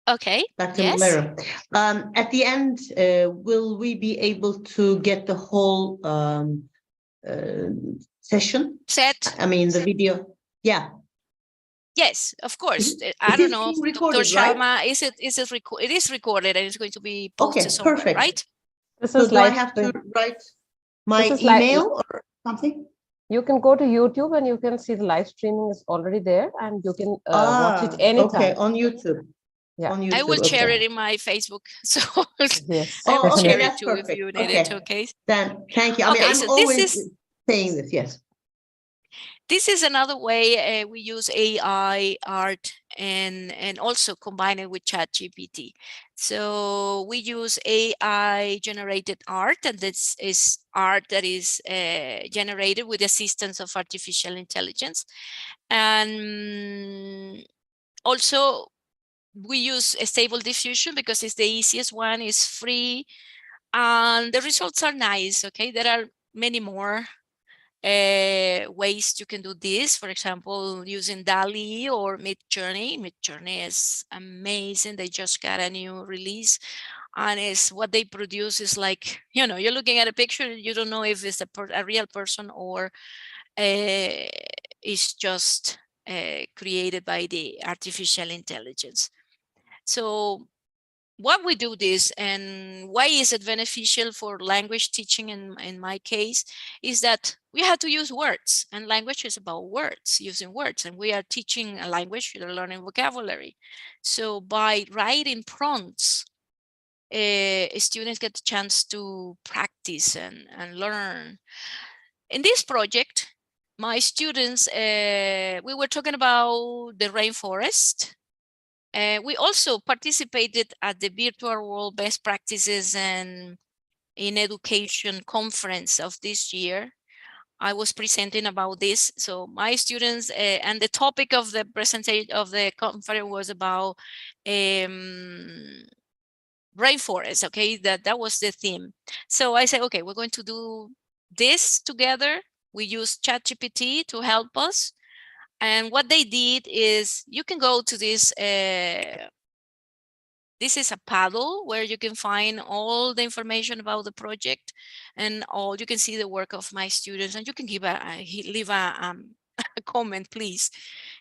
[SPEAKER 2] Okay.
[SPEAKER 4] Dr.
[SPEAKER 2] Yes.
[SPEAKER 4] Malero. At the end, will we be able to get the whole session?
[SPEAKER 2] Set.
[SPEAKER 4] I mean, the video. Yeah.
[SPEAKER 2] Yes, of course. I
[SPEAKER 4] It
[SPEAKER 2] don't
[SPEAKER 4] is
[SPEAKER 2] know,
[SPEAKER 4] being
[SPEAKER 2] Dr.
[SPEAKER 4] recorded, right?
[SPEAKER 2] Sharma, it is recorded and it's going to be posted
[SPEAKER 4] Okay,
[SPEAKER 2] somewhere,
[SPEAKER 4] perfect.
[SPEAKER 2] right?
[SPEAKER 1] This
[SPEAKER 4] So
[SPEAKER 1] is
[SPEAKER 4] do I
[SPEAKER 1] live
[SPEAKER 4] have to
[SPEAKER 1] stream.
[SPEAKER 4] write my
[SPEAKER 1] This is
[SPEAKER 4] email or something?
[SPEAKER 1] You can go to YouTube and you can see the live streaming is already there, and you can watch it anytime.
[SPEAKER 4] Okay, on YouTube.
[SPEAKER 1] Yeah.
[SPEAKER 4] On YouTube.
[SPEAKER 2] I will share
[SPEAKER 4] okay.
[SPEAKER 2] it in my Facebook. So
[SPEAKER 1] Yes.
[SPEAKER 2] I will
[SPEAKER 4] Oh, okay,
[SPEAKER 2] share it
[SPEAKER 4] that's
[SPEAKER 2] too
[SPEAKER 4] perfect.
[SPEAKER 2] if you need
[SPEAKER 4] Okay.
[SPEAKER 2] it. Okay.
[SPEAKER 4] Then thank you. I mean,
[SPEAKER 2] Okay,
[SPEAKER 4] I'm
[SPEAKER 2] so
[SPEAKER 4] always saying this, yes.
[SPEAKER 2] This is another way we use AI art and also combine it with ChatGPT. So we use AI generated art, and this is art that is generated with assistance of artificial intelligence. And also we use a stable diffusion because it's the easiest one, it's free, and the results are nice. Okay, there are many more ways you can do this. For example, using DALL-E or Midjourney. Midjourney is amazing. They just got a new release, and it's what they produce is like, you know, you're looking at a picture, you don't know if it's a real person or it's just created by the artificial intelligence. So what we do this and why is it beneficial for language teaching in my case is that we have to use words, and language is about words, using words, and we are teaching a language, you're learning vocabulary. So by writing prompts, students get the chance to practice and learn. In this project, my students, we were talking about the rainforest. We also participated at the Virtual World Best Practices and in Education conference of this year. I was presenting about this. So my students, and the topic of the presentation of the conference was about rainforest. Okay, that was the theme. So I said, okay, we're going to do this together. We use ChatGPT to help us. And what they did is, you can go to this is a paddle where you can find all the information about the project, and all you can see the work of my students, and you can leave a comment, please,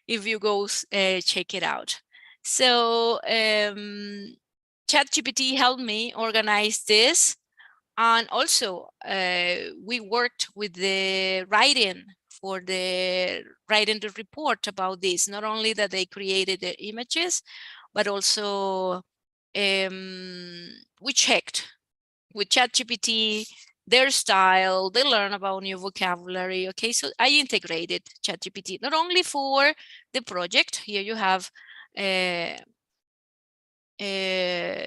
[SPEAKER 2] if you go check it out. So ChatGPT helped me organize this, and also we worked with the writing the report about this. Not only that they created the images, but also we checked with ChatGPT their style. They learn about new vocabulary. Okay, so I integrated ChatGPT not only for the project. Here you have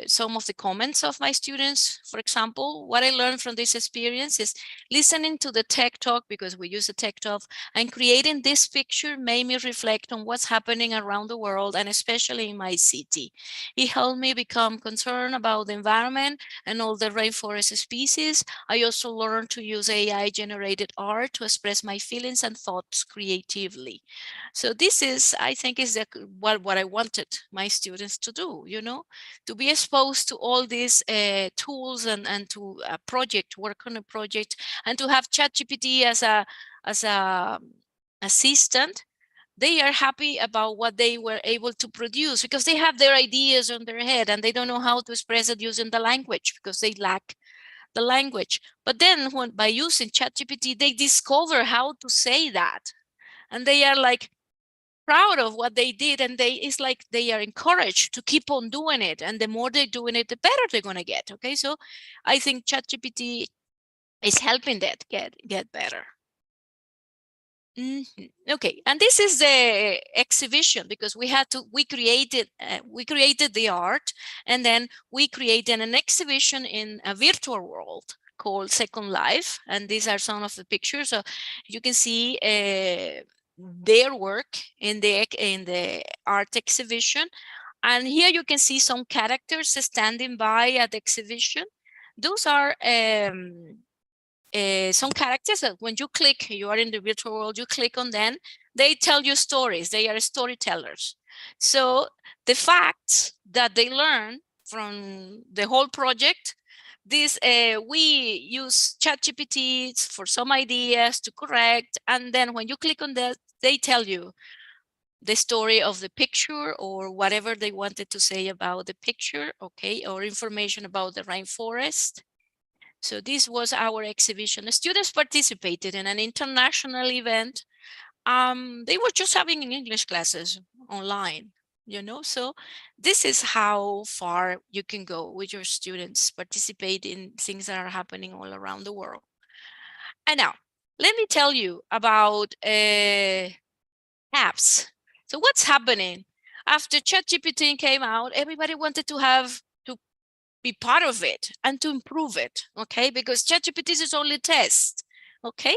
[SPEAKER 2] some of the comments of my students. For example, what I learned from this experience is listening to the tech talk, because we use the tech talk, and creating this picture made me reflect on what's happening around the world, and especially in my city. It helped me become concerned about the environment and all the rainforest species. I also learned to use AI generated art to express my feelings and thoughts creatively. So this is, I think, is what I wanted my students to do, you know, to be exposed to all these tools and to a project, work on a project, and to have ChatGPT as a assistant. They are happy about what they were able to produce because they have their ideas on their head and they don't know how to express it using the language because they lack the language. But then by using ChatGPT, they discover how to say that. And they are like proud of what they did, and it's like they are encouraged to keep on doing it, and the more they're doing it, the better they're going to get. Okay, so I think ChatGPT is helping that get better. Okay, and this is the exhibition, because we created the art, and then we created an exhibition in a virtual world called Second Life, and these are some of the pictures. So you can see their work in the art exhibition, and here you can see some characters standing by at the exhibition. Those are some characters that when you click, you are in the virtual world, you click on them, they tell you stories. They are storytellers. So the facts that they learn from the whole project, this we use ChatGPT for some ideas to correct, and then when you click on that, they tell you the story of the picture or whatever they wanted to say about the picture, okay, or information about the rainforest. So this was our exhibition. The students participated in an international event. They were just having English classes online, you know, so this is how far you can go with your students, participate in things that are happening all around the world. And now, let me tell you about apps. So what's happening? After ChatGPT came out, everybody wanted to have to be part of it and to improve it, okay? Because ChatGPT is only a test, okay?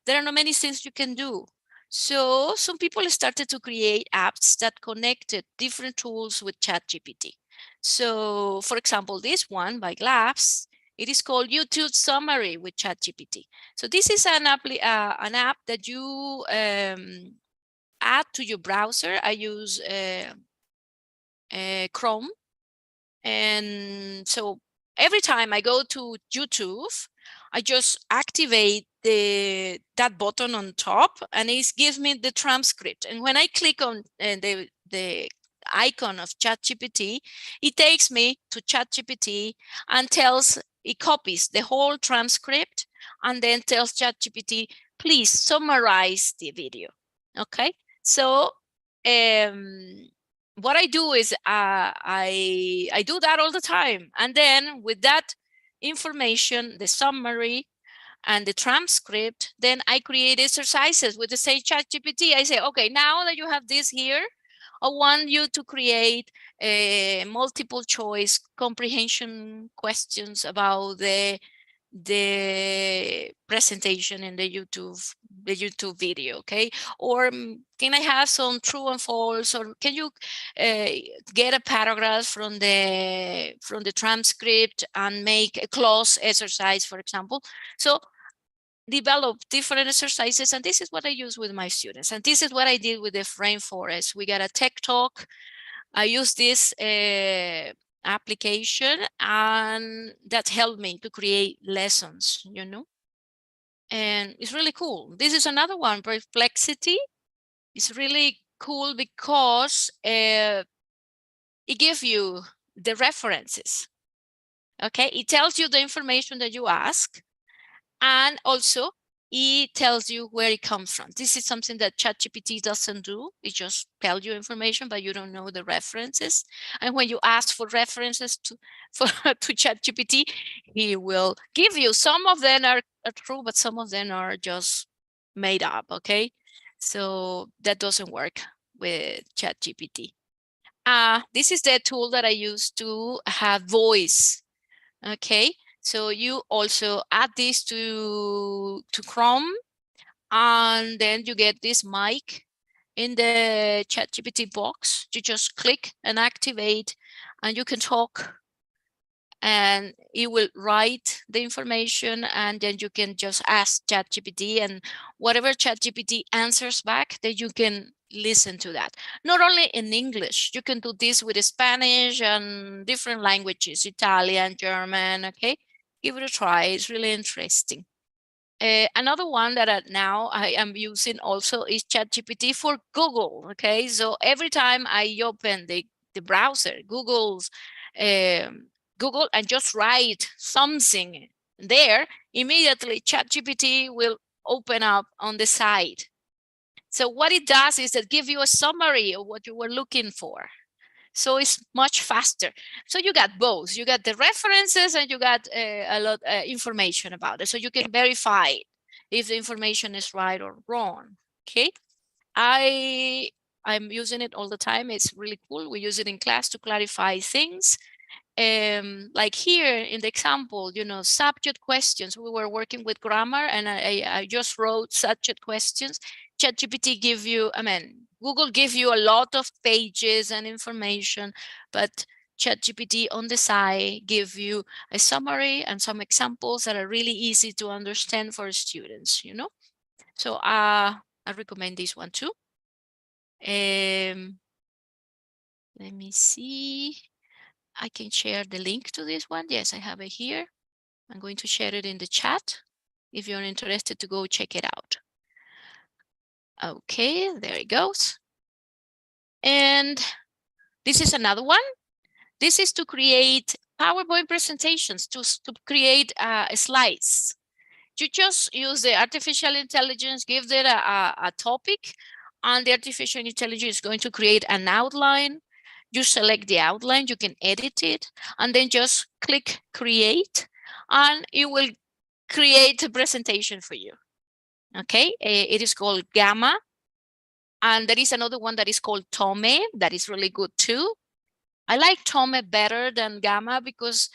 [SPEAKER 2] There are not many things you can do. So some people started to create apps that connected different tools with ChatGPT. So for example, this one by Labs, it is called YouTube Summary with ChatGPT. So this is an app that you add to your browser. I use Chrome. And so every time I go to YouTube, I just activate that button on top, and it gives me the transcript. And when I click on the icon of ChatGPT, it takes me to ChatGPT and it copies the whole transcript and then tells ChatGPT, please summarize the video. Okay, so what I do is I do that all the time. And then with that information, the summary and the transcript, then I create exercises with the same ChatGPT. I say, okay, now that you have this here, I want you to create a multiple choice comprehension questions about the presentation in the YouTube video, okay? Or can I have some true and false, or can you get a paragraph from the transcript and make a clause exercise, for example? So develop different exercises, and this is what I use with my students, and this is what I did with the rainforest. We got a tech talk. I use this application, and that helped me to create lessons, you know, and it's really cool. This is another one, Perplexity. It's really cool because it gives you the references. Okay, it tells you the information that you ask, and also it tells you where it comes from. This is something that ChatGPT doesn't do. It just tells you information, but you don't know the references. And when you ask for references to ChatGPT, he will give you. Some of them are true, but some of them are just made up, okay? So that doesn't work with ChatGPT. This is the tool that I use to have voice, okay? So you also add this to Chrome, and then you get this mic in the ChatGPT box. You just click and activate, and you can talk, and it will write the information, and then you can just ask ChatGPT, and whatever ChatGPT answers back, then you can listen to that. Not only in English, you can do this with Spanish and different languages, Italian, German, okay? Give it a try, it's really interesting. Another one that now I am using also is ChatGPT for Google, okay? So every time I open the browser, Google, and just write something there, immediately ChatGPT will open up on the side. So what it does is that give you a summary of what you were looking for. So it's much faster. So you got both. You got the references, and you got a lot of information about it. So you can verify if the information is right or wrong. Okay. I'm using it all the time. It's really cool. We use it in class to clarify things. Like here in the example, you know, subject questions. We were working with grammar, and I just wrote subject questions. ChatGPT give you, Google give you a lot of pages and information, but ChatGPT on the side give you a summary and some examples that are really easy to understand for students, you know. So I recommend this one too. Let me see. I can share the link to this one. Yes, I have it here. I'm going to share it in the chat if you're interested to go check it out. Okay, there it goes. And this is another one. This is to create PowerPoint presentations, to create slides. You just use the artificial intelligence, give it a topic, and the artificial intelligence is going to create an outline. You select the outline, you can edit it, and then just click create, and it will create a presentation for you. Okay, it is called Gamma. And there is another one that is called Tome, that is really good too. I like Tome better than Gamma because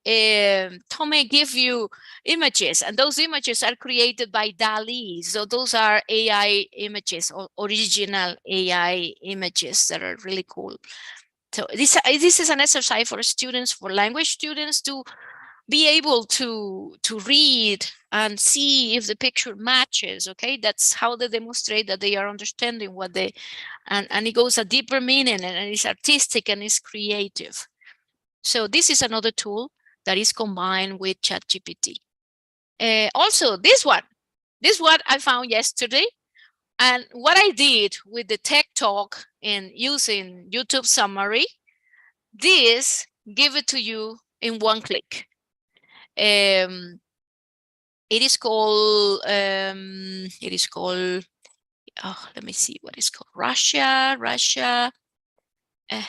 [SPEAKER 2] Tome give you images, and those images are created by DALL-E. So those are AI images, or original AI images that are really cool. So this is an exercise for students, for language students, to be able to read and see if the picture matches. Okay, that's how they demonstrate that they are understanding what they, and it goes a deeper meaning, and it's artistic and it's creative. So this is another tool that is combined with ChatGPT. Also, this one I found yesterday, and what I did with the tech talk and using YouTube summary, this give it to you in one click. It is called, oh, let me see what it's called. Russia. No,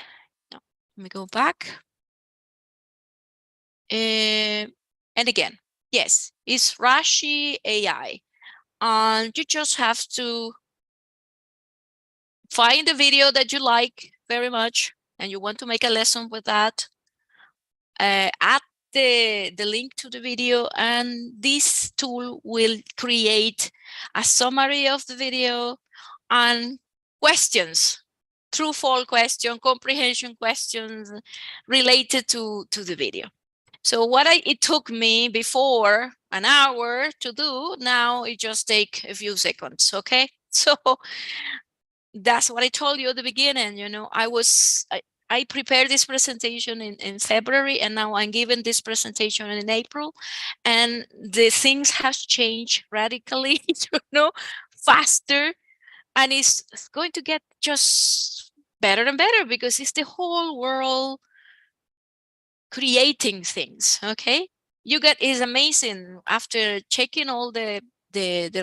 [SPEAKER 2] let me go back. And again, yes, it's Rashi AI. And you just have to find the video that you like very much and you want to make a lesson with that. Add the link to the video, and this tool will create a summary of the video and questions, true false question, comprehension questions related to the video. So what it took me before an hour to do, now it just take a few seconds. Okay, so that's what I told you at the beginning. You know, I prepared this presentation in February, and now I'm giving this presentation in April, and the things has changed radically, you know, faster, and it's going to get just better and better because it's the whole world creating things. Okay, you get is amazing. After checking all the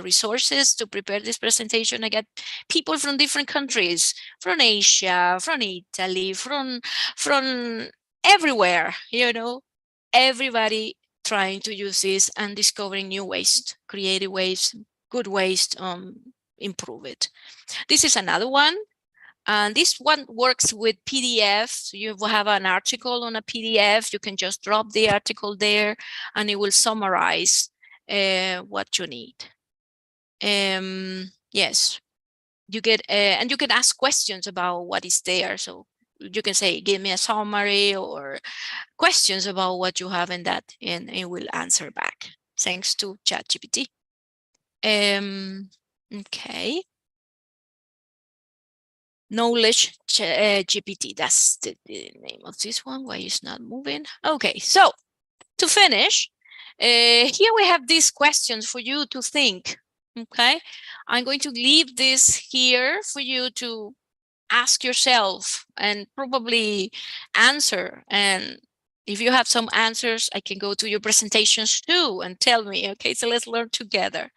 [SPEAKER 2] resources to prepare this presentation, I get people from different countries, from Asia, from Italy, from everywhere, you know, everybody trying to use this and discovering new ways, creative ways, good ways to improve it. This is another one. And this one works with PDF. So you have an article on a PDF. You can just drop the article there and it will summarize what you need. Yes, you get, and you can ask questions about what is there. So you can say, give me a summary or questions about what you have in that, and it will answer back thanks to ChatGPT. Okay. Knowledge GPT, that's the name of this one. Why is not moving? Okay, so to finish, here we have these questions for you to think. Okay, I'm going to leave this here for you to ask yourself and probably answer. And if you have some answers, I can go to your presentations too and tell me. Okay, so let's learn together.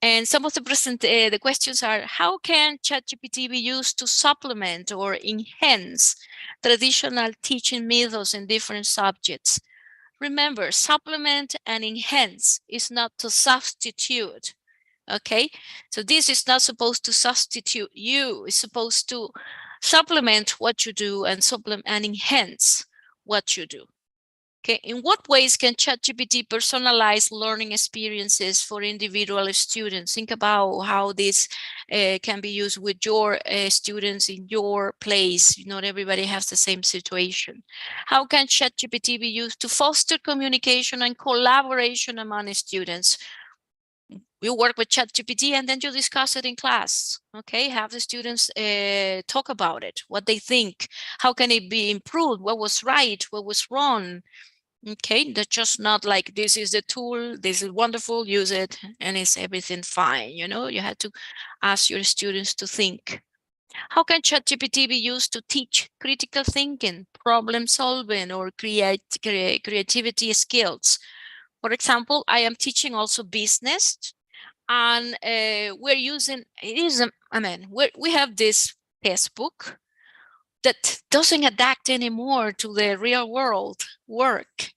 [SPEAKER 2] And some of the questions are, how can ChatGPT be used to supplement or enhance traditional teaching methods in different subjects? Remember, supplement and enhance is not to substitute. Okay, so this is not supposed to substitute you. It's supposed to supplement what you do and supplement and enhance what you do. Okay, in what ways can ChatGPT personalize learning experiences for individual students? Think about how this can be used with your students in your place. Not everybody has the same situation. How can ChatGPT be used to foster communication and collaboration among students? You work with ChatGPT and then you discuss it in class. Okay, have the students talk about it, what they think, how can it be improved, what was right, what was wrong. Okay, that's just not like this is the tool, this is wonderful, use it, and it's everything fine. You had to ask your students to think. How can ChatGPT be used to teach critical thinking, problem solving, or creativity skills? For example, I am teaching also business, and we're using we have this textbook that doesn't adapt anymore to the real world work.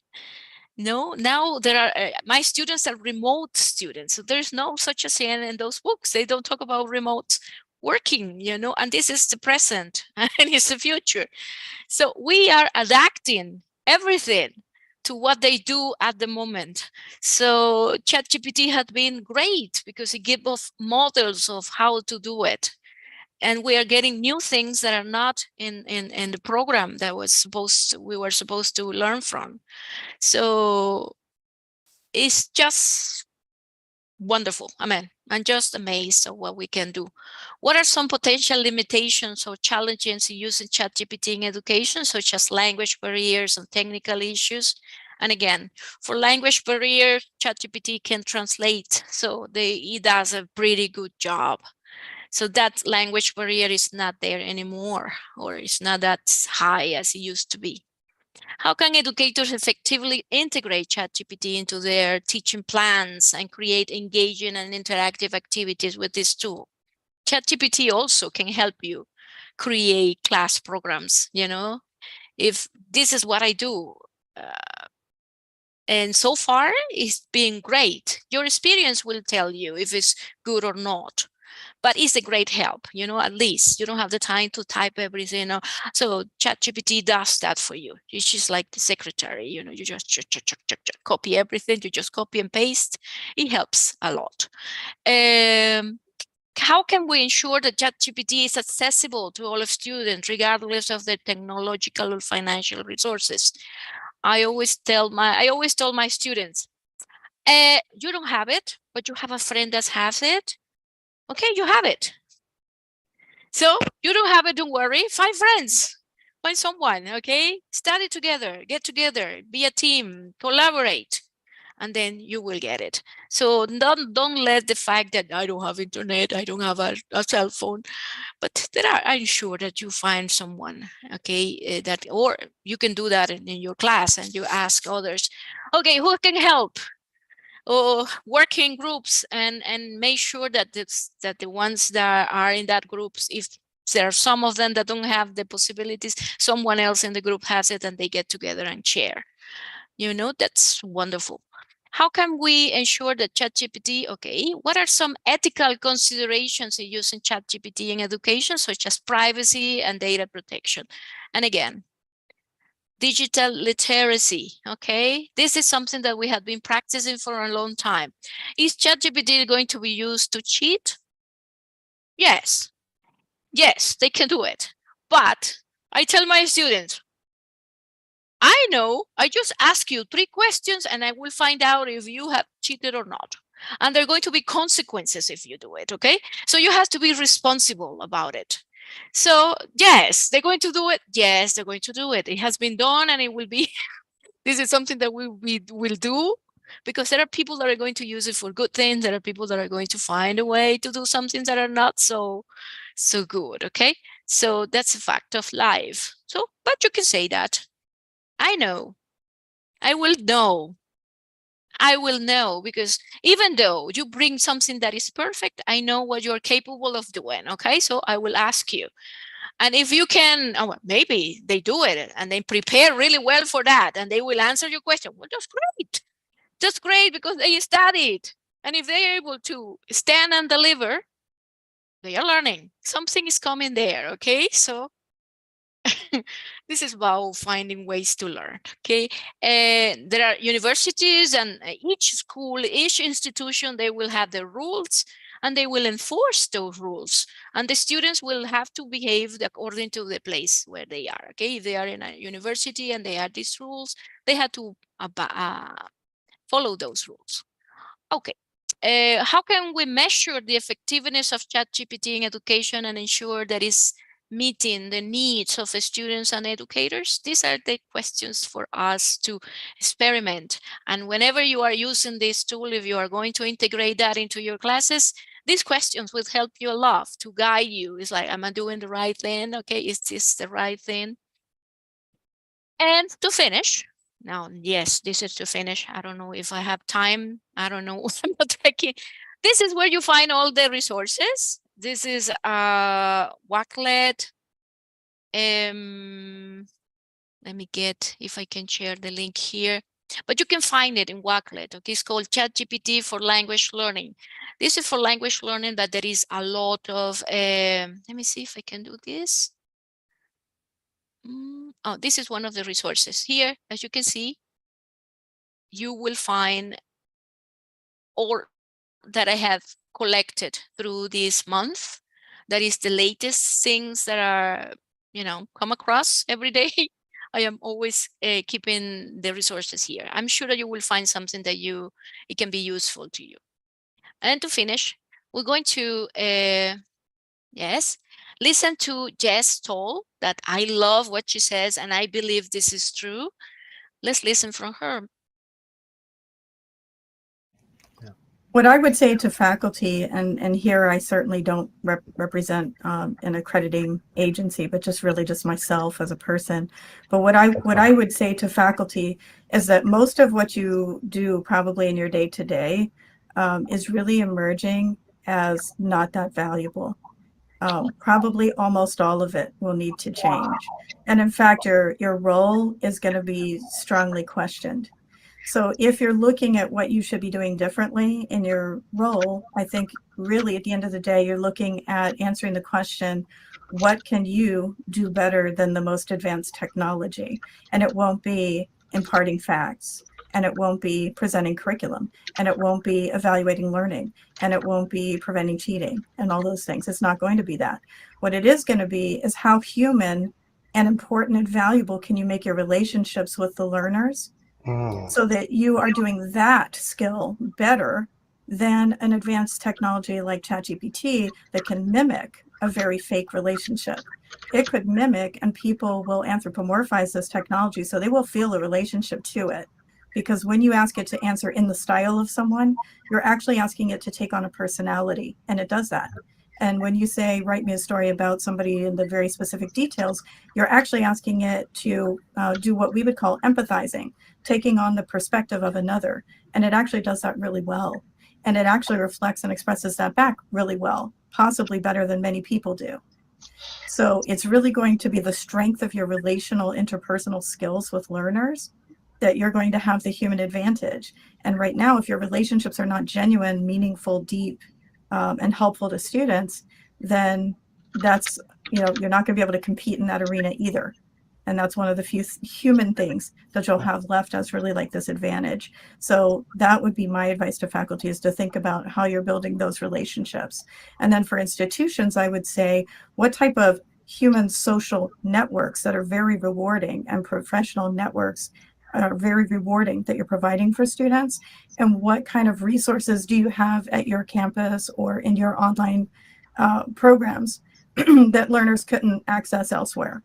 [SPEAKER 2] No, now there are my students are remote students, so there's no such a thing in those books. They don't talk about remote working, and this is the present and it's the future. So we are adapting everything to what they do at the moment. So ChatGPT has been great because it gives us models of how to do it. And we are getting new things that are not in the program that we were supposed to learn from. So it's just wonderful. I'm just amazed at what we can do. What are some potential limitations or challenges in using ChatGPT in education, such as language barriers and technical issues? And again, for language barrier, ChatGPT can translate, so it does a pretty good job. So that language barrier is not there anymore, or it's not that high as it used to be. How can educators effectively integrate ChatGPT into their teaching plans and create engaging and interactive activities with this tool? ChatGPT also can help you create class programs, if this is what I do. And so far, it's been great. Your experience will tell you if it's good or not. But it's a great help, at least you don't have the time to type everything. So ChatGPT does that for you. It's just like the secretary, you just copy everything, you just copy and paste. It helps a lot. How can we ensure that ChatGPT is accessible to all of students, regardless of their technological or financial resources? I always told my students, you don't have it, but you have a friend that has it. Okay, you have it. So you don't have it, don't worry. Find friends, find someone, okay? Study together, get together, be a team, collaborate, and then you will get it. So don't let the fact that I don't have internet, I don't have a cell phone, but I'm sure that you find someone, okay, or you can do that in your class and you ask others, okay, who can help? Or work in groups and make sure that the ones that are in that groups, if there are some of them that don't have the possibilities, someone else in the group has it and they get together and share. That's wonderful. How can we ensure that ChatGPT, okay, what are some ethical considerations in using ChatGPT in education, such as privacy and data protection? And again, digital literacy, okay? This is something that we have been practicing for a long time. Is ChatGPT going to be used to cheat? Yes. Yes, they can do it. But I tell my students, I know, I just ask you 3 questions and I will find out if you have cheated or not. And there are going to be consequences if you do it, okay? So you have to be responsible about it. So yes, they're going to do it. Yes, they're going to do it. It has been done and it will be, this is something that we will do, because there are people that are going to use it for good things. There are people that are going to find a way to do some things that are not so good, okay? So that's a fact of life. So, but you can say that. I know. I will know. I will know, because even though you bring something that is perfect, I know what you're capable of doing, okay? So I will ask you. And if you can, maybe they do it and they prepare really well for that and they will answer your question. Well, that's great. That's great, because they studied. And if they're able to stand and deliver, they are learning. Something is coming there, okay? So This is about finding ways to learn. Okay, there are universities, and each school, each institution, they will have their rules, and they will enforce those rules, and the students will have to behave according to the place where they are. Okay, if they are in a university and they have these rules, they have to follow those rules. Okay. How can we measure the effectiveness of ChatGPT in education and ensure that it's meeting the needs of the students and educators? These are the questions for us to experiment. And whenever you are using this tool, if you are going to integrate that into your classes, these questions will help you a lot to guide you. It's like, am I doing the right thing? Okay, is this the right thing? And to finish, now, yes, this is to finish. I don't know if I have time. I don't know. I'm not tracking. This is where you find all the resources. This is Wacklet. Let me get, if I can share the link here. But you can find it in Wacklet. Okay, it's called ChatGPT for language learning. This is for language learning, but there is a lot of, let me see if I can do this. Oh, this is one of the resources. Here, as you can see, you will find all that I have collected through this month. That is the latest things that are, come across every day. I am always keeping the resources here. I'm sure that you will find something that it can be useful to you. And to finish, we're going to, yes, listen to Jess Toll, that I love what she says, and I believe this is true. Let's listen from her.
[SPEAKER 5] What I would say to faculty, and here I certainly don't represent an accrediting agency, but just myself as a person. But what I would say to faculty is that most of what you do probably in your day-to-day is really emerging as not that valuable. Probably almost all of it will need to change. And in fact, your role is going to be strongly questioned. So if you're looking at what you should be doing differently in your role, I think really at the end of the day, you're looking at answering the question, what can you do better than the most advanced technology? And it won't be imparting facts, and it won't be presenting curriculum, and it won't be evaluating learning, and it won't be preventing cheating and all those things. It's not going to be that. What it is going to be is how human and important and valuable can you make your relationships with the learners so that you are doing that skill better than an advanced technology like ChatGPT that can mimic a very fake relationship. It could mimic, and people will anthropomorphize this technology, so they will feel a relationship to it. Because when you ask it to answer in the style of someone, you're actually asking it to take on a personality, and it does that. And when you say, write me a story about somebody in the very specific details, you're actually asking it to do what we would call empathizing, taking on the perspective of another. And it actually does that really well. And it actually reflects and expresses that back really well, possibly better than many people do. So it's really going to be the strength of your relational interpersonal skills with learners that you're going to have the human advantage. And right now, if your relationships are not genuine, meaningful, deep, and helpful to students, then that's, you're not going to be able to compete in that arena either. And that's one of the few human things that you'll have left as really like this advantage. So that would be my advice to faculty, is to think about how you're building those relationships. And then for institutions, I would say, what type of human social networks that are very rewarding, and professional networks are very rewarding, that you're providing for students, and what kind of resources do you have at your campus or in your online programs that learners couldn't access elsewhere,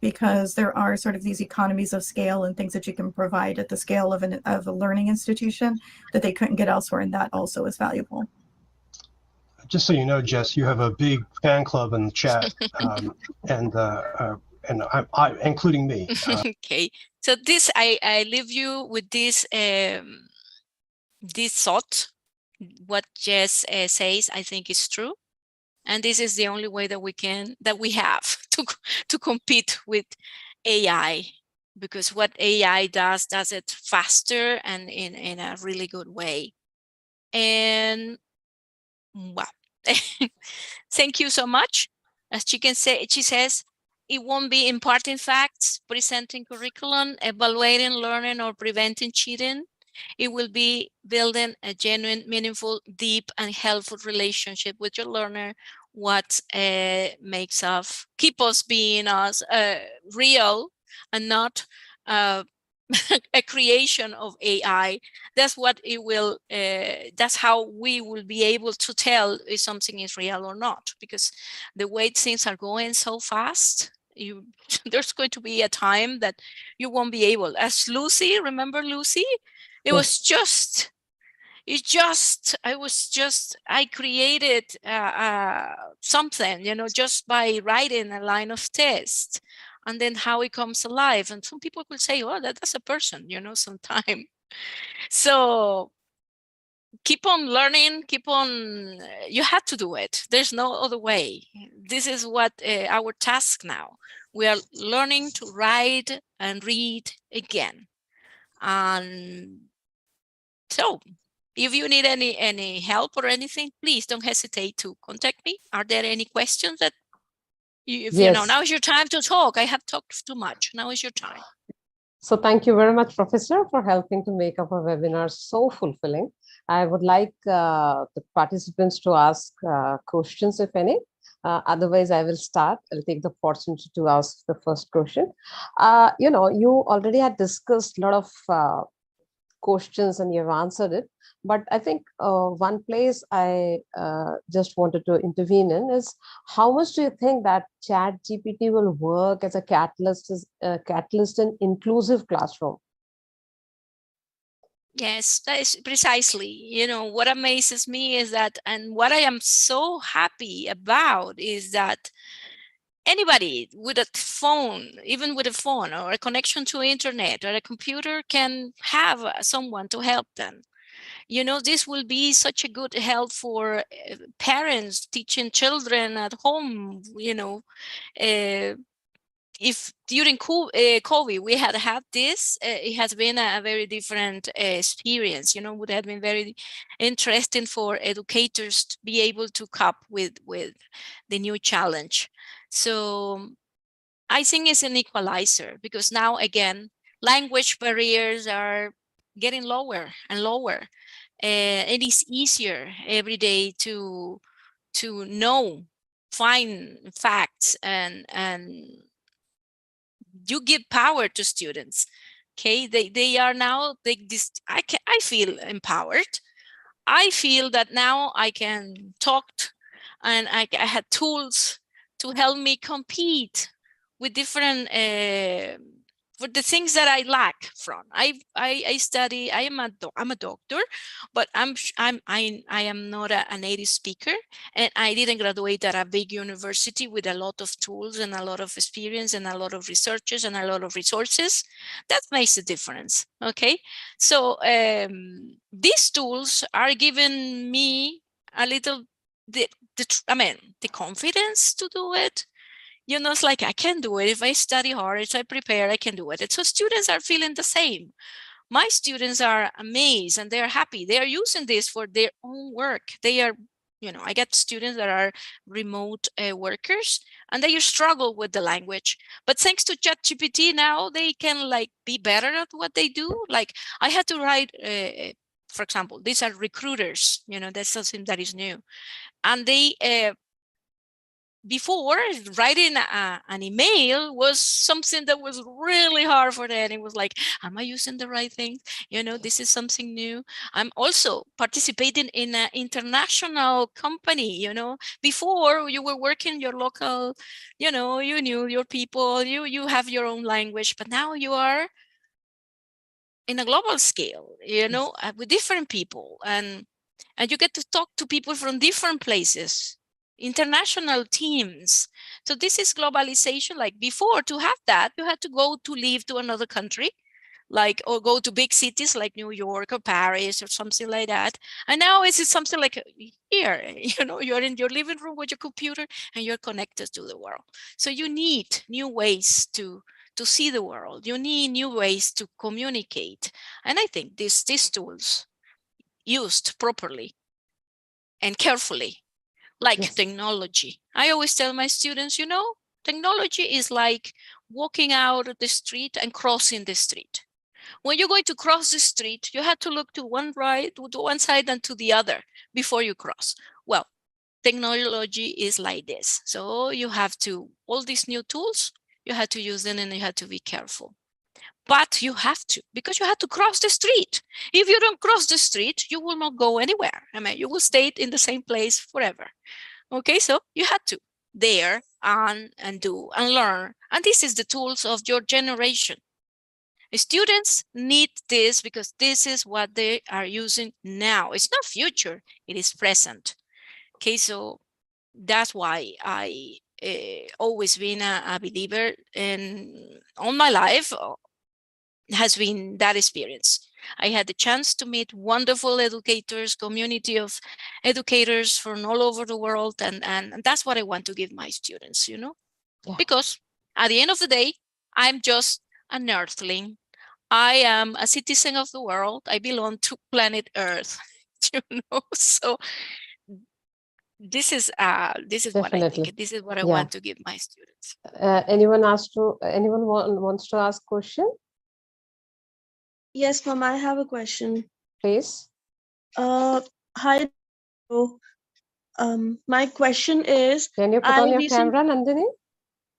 [SPEAKER 5] because there are sort of these economies of scale and things that you can provide at the scale of a learning institution that they couldn't get elsewhere, and that also is valuable.
[SPEAKER 6] Just so you know, Jess, you have a big fan club in the chat, and I including me.
[SPEAKER 2] Okay, so this I leave you with this this thought. What Jess says, I think is true, and this is the only way that we have to compete with AI, because what AI does it faster and in a really good way. And wow. Thank you so much. As she says, it won't be imparting facts, presenting curriculum, evaluating learning, or preventing cheating. It will be building a genuine, meaningful, deep, and helpful relationship with your learner. What makes us keep us being us real and not a creation of AI. That's what it will. That's how we will be able to tell if something is real or not. Because the way things are going so fast, there's going to be a time that you won't be able. As Lucy, remember Lucy? It was just. I created something, just by writing a line of text, and then how it comes alive. And some people will say, oh, that's a person, sometime. So keep on learning, you have to do it. There's no other way. This is what our task now. We are learning to write and read again. And so if you need any help or anything, please don't hesitate to contact me. Are there any questions that
[SPEAKER 1] Yes.
[SPEAKER 2] now is your time to talk. I have talked too much. Now is your time.
[SPEAKER 1] So thank you very much, Professor, for helping to make up our webinar so fulfilling. I would like the participants to ask questions, if any. Otherwise, I will start. I'll take the opportunity to ask the first question. You already had discussed a lot of questions and you've answered it. But I think one place I just wanted to intervene in is how much do you think that Chat GPT will work as a catalyst in inclusive classroom?
[SPEAKER 2] Yes, that is precisely. What amazes me is that, and what I am so happy about is that anybody with a phone, even with a phone or a connection to internet or a computer, can have someone to help them. This will be such a good help for parents teaching children at home. If during COVID we had this, it has been a very different experience. Would have been very interesting for educators to be able to cope with the new challenge. So I think it's an equalizer, because now again, language barriers are getting lower and lower. It is easier every day to find facts, and you give power to students. Okay, they are now I feel empowered. I feel that now I can talk, and I had tools to help me compete with different for the things that I lack from. I study. I'm a doctor, but I am not a native speaker, and I didn't graduate at a big university with a lot of tools and a lot of experience and a lot of researchers and a lot of resources. That makes a difference. Okay, so these tools are giving me a little the confidence to do it. It's like I can do it. If I study hard, if I prepare, I can do it. And so students are feeling the same. My students are amazed and they're happy. They are using this for their own work. They are, I get students that are remote workers, and they struggle with the language. But thanks to ChatGPT, now they can be better at what they do. Like I had to write, for example, these are recruiters. That's something that is new. And they before, writing an email was something that was really hard for them. It was like, am I using the right thing? This is something new. I'm also participating in an international company. Before you were working your local, you knew your people, you have your own language, but now you are in a global scale, with different people, and you get to talk to people from different places, international teams. So this is globalization. Like before, to have that, you had to live to another country, or go to big cities like New York or Paris or something like that. And now it's something like here, you're in your living room with your computer and you're connected to the world. So you need new ways to see the world. You need new ways to communicate. And I think these tools, used properly and carefully, like
[SPEAKER 1] Yes.
[SPEAKER 2] technology. I always tell my students, Technology is like walking out of the street and crossing the street. When you're going to cross the street, you have to look to one right, to one side and to the other before you cross. Well, technology is like this. So you have to, all these new tools, you have to use them and you have to be careful. But you have to, because you have to cross the street. If you don't cross the street, you will not go anywhere. I mean, you will stay in the same place forever. Okay, so you had to there and do and learn. And this is the tools of your generation. Students need this because this is what they are using now. It's not future, it is present. Okay, so that's why I always been a believer, and all my life has been that experience. I had the chance to meet wonderful educators, community of educators from all over the world, and that's what I want to give my students, you know, because at the end of the day, I'm just an earthling. I am a citizen of the world. I belong to planet Earth, you know. So this is what I think. This is what I want to give my students.
[SPEAKER 1] Anyone wants to ask question?
[SPEAKER 7] Yes, ma'am, I have a question.
[SPEAKER 1] Please.
[SPEAKER 7] Hi. My question is,
[SPEAKER 1] can you put on your camera, Nandini?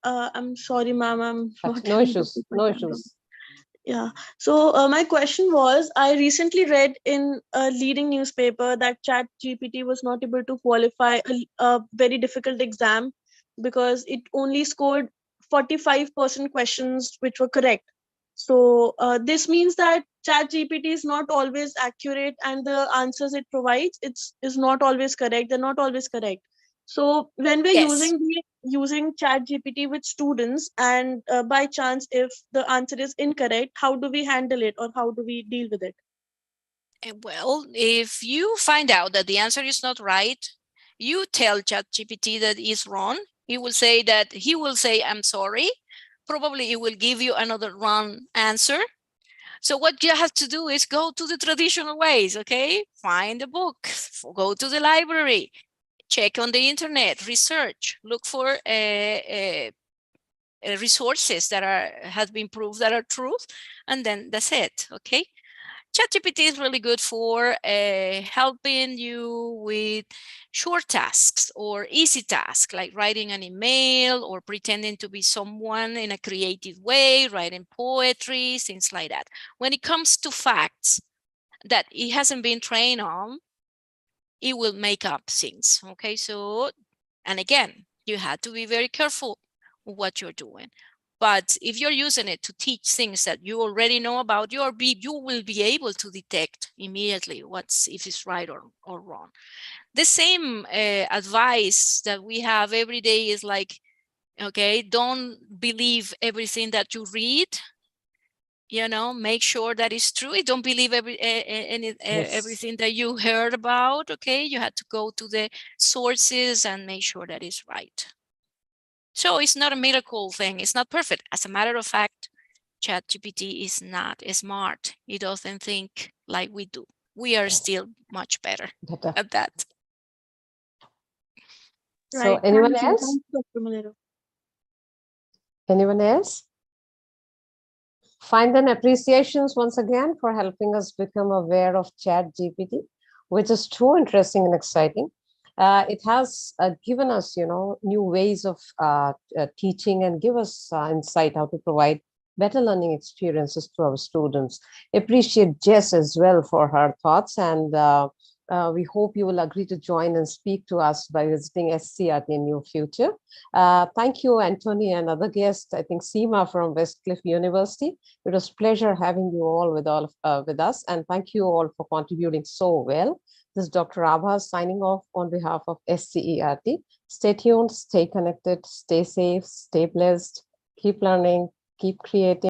[SPEAKER 7] I'm sorry, ma'am, I'm not.
[SPEAKER 1] No issues, no issues.
[SPEAKER 7] Yeah. So my question was, I recently read in a leading newspaper that ChatGPT was not able to qualify a very difficult exam because it only scored 45% questions which were correct. So this means that ChatGPT is not always accurate, and the answers it provides is not always correct. They're not always correct. So when we're using ChatGPT with students, and by chance if the answer is incorrect, how do we handle it, or how do we deal with it?
[SPEAKER 2] Well, if you find out that the answer is not right, you tell ChatGPT that it's wrong. He will say, I'm sorry. Probably it will give you another wrong answer. So what you have to do is go to the traditional ways, okay? Find a book, go to the library, check on the internet, research, look for resources that have been proved that are truth, and then that's it, okay? ChatGPT is really good for helping you with short tasks or easy tasks, like writing an email or pretending to be someone in a creative way, writing poetry, things like that. When it comes to facts that it hasn't been trained on, it will make up things, okay? So, and again, you have to be very careful with what you're doing. But if you're using it to teach things that you already know about, you will be able to detect immediately if it's right or wrong. The same advice that we have every day is like, okay, don't believe everything that you read. You know, make sure that it's true. Don't believe everything that you heard about. Okay, you have to go to the sources and make sure that it's right. So it's not a miracle thing. It's not perfect. As a matter of fact, ChatGPT is not smart. It doesn't think like we do. We are still much better at that.
[SPEAKER 1] So anyone else? Anyone else? Find an appreciations once again for helping us become aware of ChatGPT, which is too interesting and exciting. It has given us, new ways of teaching and give us insight how to provide better learning experiences to our students. Appreciate Jess as well for her thoughts, and we hope you will agree to join and speak to us by visiting SCRT in near future. Thank you, Anthony, and other guests. I think Seema from Westcliff University. It was a pleasure having you all with us, and thank you all for contributing so well. This is Dr. Abha signing off on behalf of SCERT. Stay tuned, stay connected, stay safe, stay blessed, keep learning, keep creating.